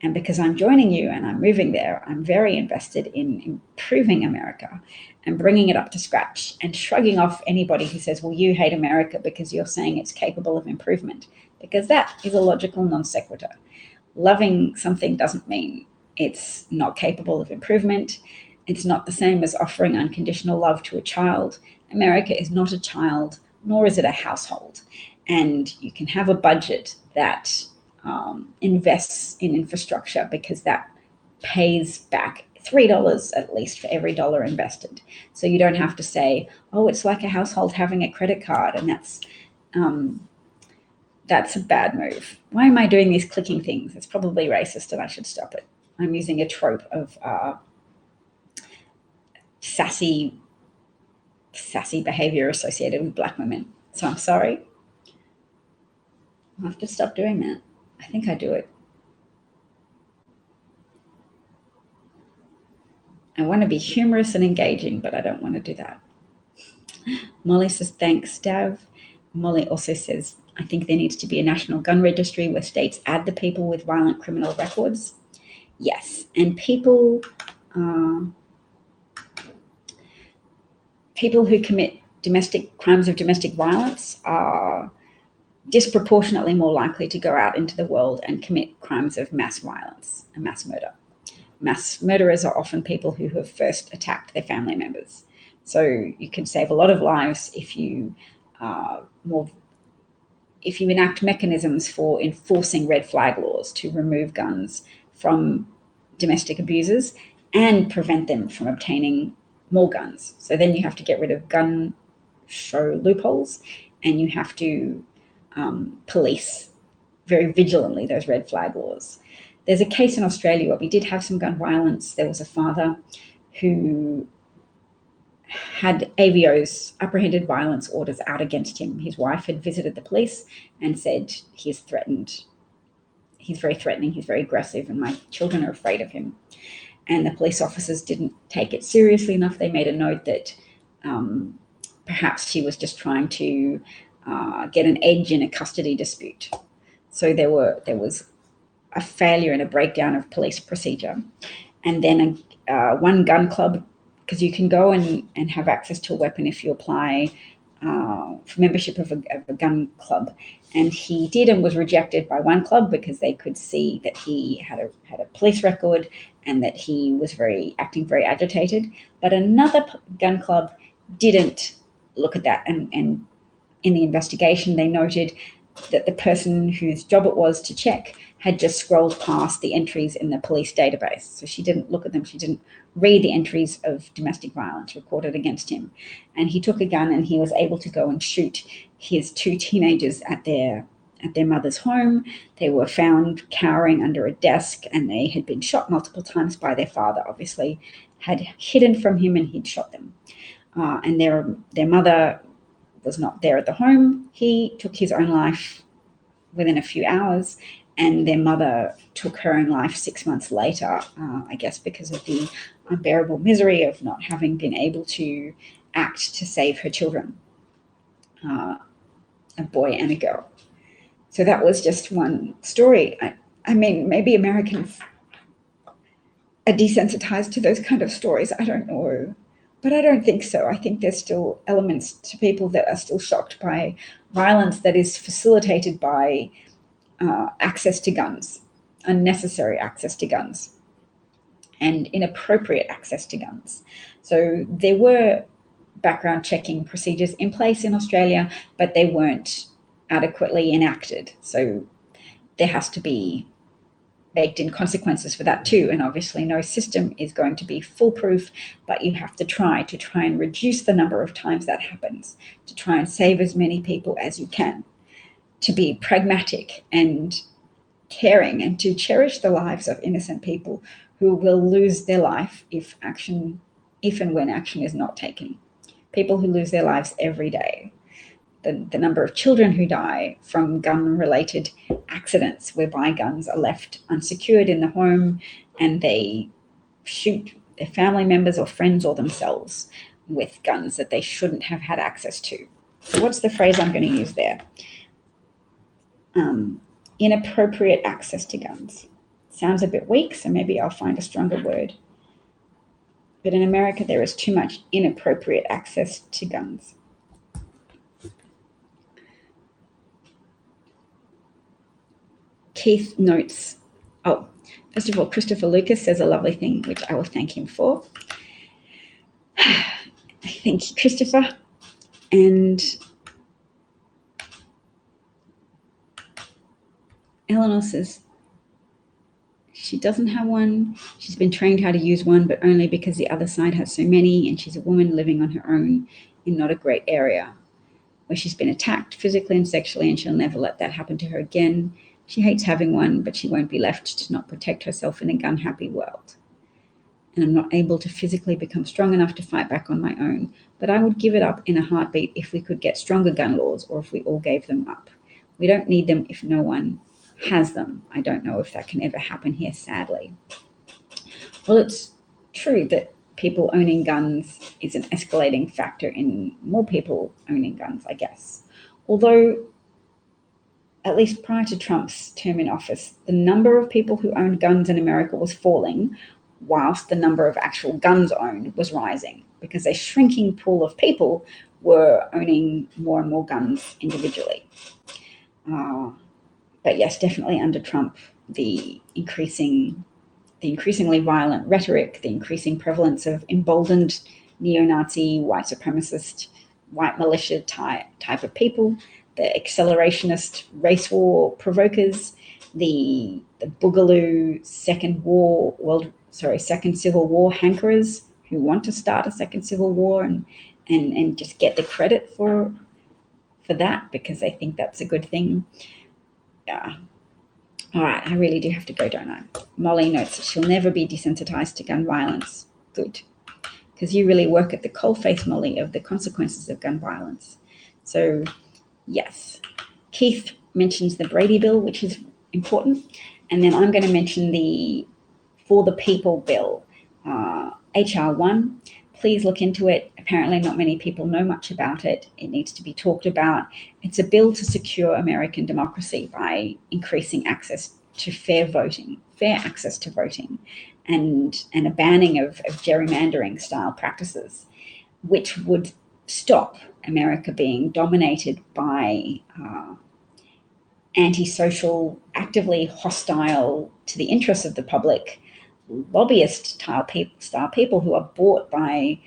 And because I'm joining you and I'm moving there, I'm very invested in improving America and bringing it up to scratch and shrugging off anybody who says, well, you hate America because you're saying it's capable of improvement, because that is a logical non sequitur. Loving something doesn't mean it's not capable of improvement. It's not the same as offering unconditional love to a child. America is not a child, nor is it a household. And you can have a budget that invests in infrastructure because that pays back $3 at least for every dollar invested. So you don't have to say, oh, it's like a household having a credit card, and that's a bad move. Why am I doing these clicking things? It's probably racist and I should stop it. I'm using a trope of sassy behavior associated with Black women. So I'm sorry. I'll have to stop doing that. I think I do it. I want to be humorous and engaging, but I don't want to do that. Molly says, thanks, Dav. Molly also says, I think there needs to be a national gun registry where states add the people with violent criminal records. Yes, and people who commit crimes of domestic violence are disproportionately more likely to go out into the world and commit crimes of mass violence and mass murder. Mass murderers are often people who have first attacked their family members. So you can save a lot of lives if you enact mechanisms for enforcing red flag laws to remove guns from domestic abusers and prevent them from obtaining more guns. So then you have to get rid of gun show loopholes, and you have to police very vigilantly those red flag laws. There's a case in Australia where we did have some gun violence. There was a father who had AVO's, apprehended violence orders, out against him. His wife had visited the police and said, he's threatened. He's very threatening, he's very aggressive, and my children are afraid of him. And the police officers didn't take it seriously enough. They made a note that perhaps she was just trying to get an edge in a custody dispute. So there was a failure and a breakdown of police procedure. And then one gun club, because you can go and have access to a weapon if you apply for membership of a gun club. And he did, and was rejected by one club because they could see that he had a police record and that he was acting very agitated. But another gun club didn't look at that, and in the investigation they noted that the person whose job it was to check had just scrolled past the entries in the police database. So she didn't look at them. She didn't read the entries of domestic violence recorded against him. And he took a gun and he was able to go and shoot his two teenagers at their mother's home. They were found cowering under a desk, and they had been shot multiple times by their father, obviously had hidden from him, and he'd shot them. And their mother was not there at the home. He took his own life within a few hours, and their mother took her own life 6 months later, I guess because of the unbearable misery of not having been able to act to save her children, a boy and a girl. So that was just one story. I mean, maybe Americans are desensitized to those kind of stories. I don't know. But I don't think so. I think there's still elements to people that are still shocked by violence that is facilitated by access to guns, unnecessary access to guns, and inappropriate access to guns. So there were background checking procedures in place in Australia, but they weren't adequately enacted. So there has to be baked in consequences for that too. And obviously no system is going to be foolproof, but you have to try and reduce the number of times that happens, to try and save as many people as you can, to be pragmatic and caring, and to cherish the lives of innocent people who will lose their life if and when action is not taken. People who lose their lives every day. The number of children who die from gun-related accidents whereby guns are left unsecured in the home and they shoot their family members or friends or themselves with guns that they shouldn't have had access to. So what's the phrase I'm going to use there? Inappropriate access to guns. Sounds a bit weak, so maybe I'll find a stronger word. But in America, there is too much inappropriate access to guns. Keith notes, first of all, Christopher Lucas says a lovely thing, which I will thank him for. Thank you, Christopher. And Eleanor says she doesn't have one. She's been trained how to use one, but only because the other side has so many, and she's a woman living on her own in not a great area where she's been attacked physically and sexually, and she'll never let that happen to her again. She hates having one, but she won't be left to not protect herself in a gun-happy world. And I'm not able to physically become strong enough to fight back on my own, but I would give it up in a heartbeat if we could get stronger gun laws, or if we all gave them up. We don't need them if no one has them. I don't know if that can ever happen here, sadly. Well, it's true that people owning guns is an escalating factor in more people owning guns, I guess. Although at least prior to Trump's term in office, the number of people who owned guns in America was falling, whilst the number of actual guns owned was rising, because a shrinking pool of people were owning more and more guns individually. But yes, definitely under Trump, the increasingly violent rhetoric, the increasing prevalence of emboldened neo-Nazi, white supremacist, white militia type of people, the accelerationist race war provokers, the boogaloo second civil war hankerers who want to start a second civil war and just get the credit for that because they think that's a good thing. Yeah. All right, I really do have to go, don't I? Molly notes that she'll never be desensitized to gun violence. Good. Because you really work at the coalface, Molly, of the consequences of gun violence. So, yes. Keith mentions the Brady Bill, which is important. And then I'm going to mention the For the People Bill, HR 1. Please look into it. Apparently not many people know much about it. It needs to be talked about. It's a bill to secure American democracy by increasing access to fair access to voting, and a banning of gerrymandering style practices, which would stop America being dominated by antisocial, actively hostile to the interests of the public, lobbyist style people who are bought by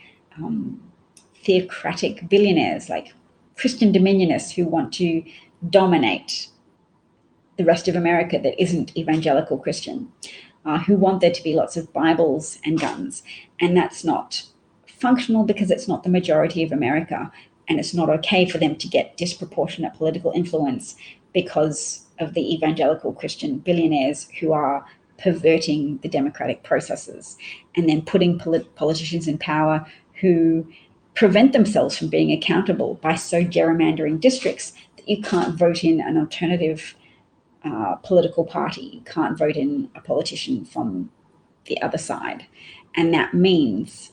theocratic billionaires like Christian dominionists who want to dominate the rest of America that isn't evangelical Christian, who want there to be lots of Bibles and guns. And that's not functional because it's not the majority of America, and it's not okay for them to get disproportionate political influence because of the evangelical Christian billionaires who are perverting the democratic processes and then putting politicians in power who prevent themselves from being accountable by so gerrymandering districts that you can't vote in an alternative political party. You can't vote in a politician from the other side. And that means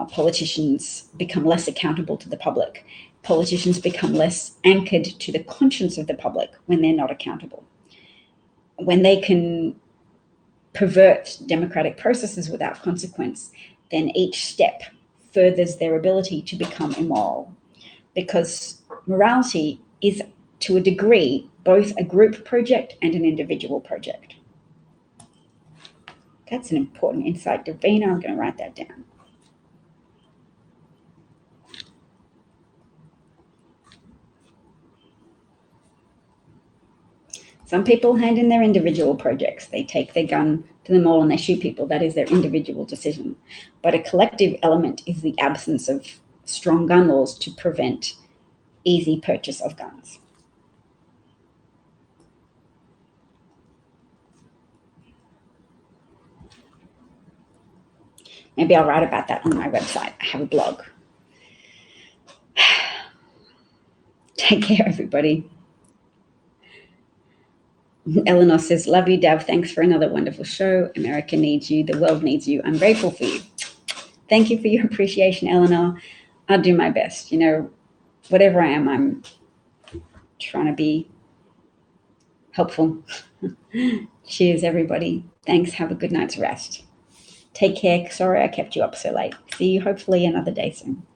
politicians become less accountable to the public. Politicians become less anchored to the conscience of the public when they're not accountable. When they can pervert democratic processes without consequence, then each step furthers their ability to become immoral. Because morality is, to a degree, both a group project and an individual project. That's an important insight, Davina. I'm going to write that down. Some people hand in their individual projects. They take their gun to the mall and they shoot people. That is their individual decision. But a collective element is the absence of strong gun laws to prevent easy purchase of guns. Maybe I'll write about that on my website. I have a blog. Take care, everybody. Eleanor says, love you, Dav. Thanks for another wonderful show. America needs you. The world needs you. I'm grateful for you. Thank you for your appreciation, Eleanor. I'll do my best. You know, whatever I am, I'm trying to be helpful. Cheers, everybody. Thanks. Have a good night's rest. Take care. Sorry I kept you up so late. See you hopefully another day soon.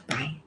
Bye.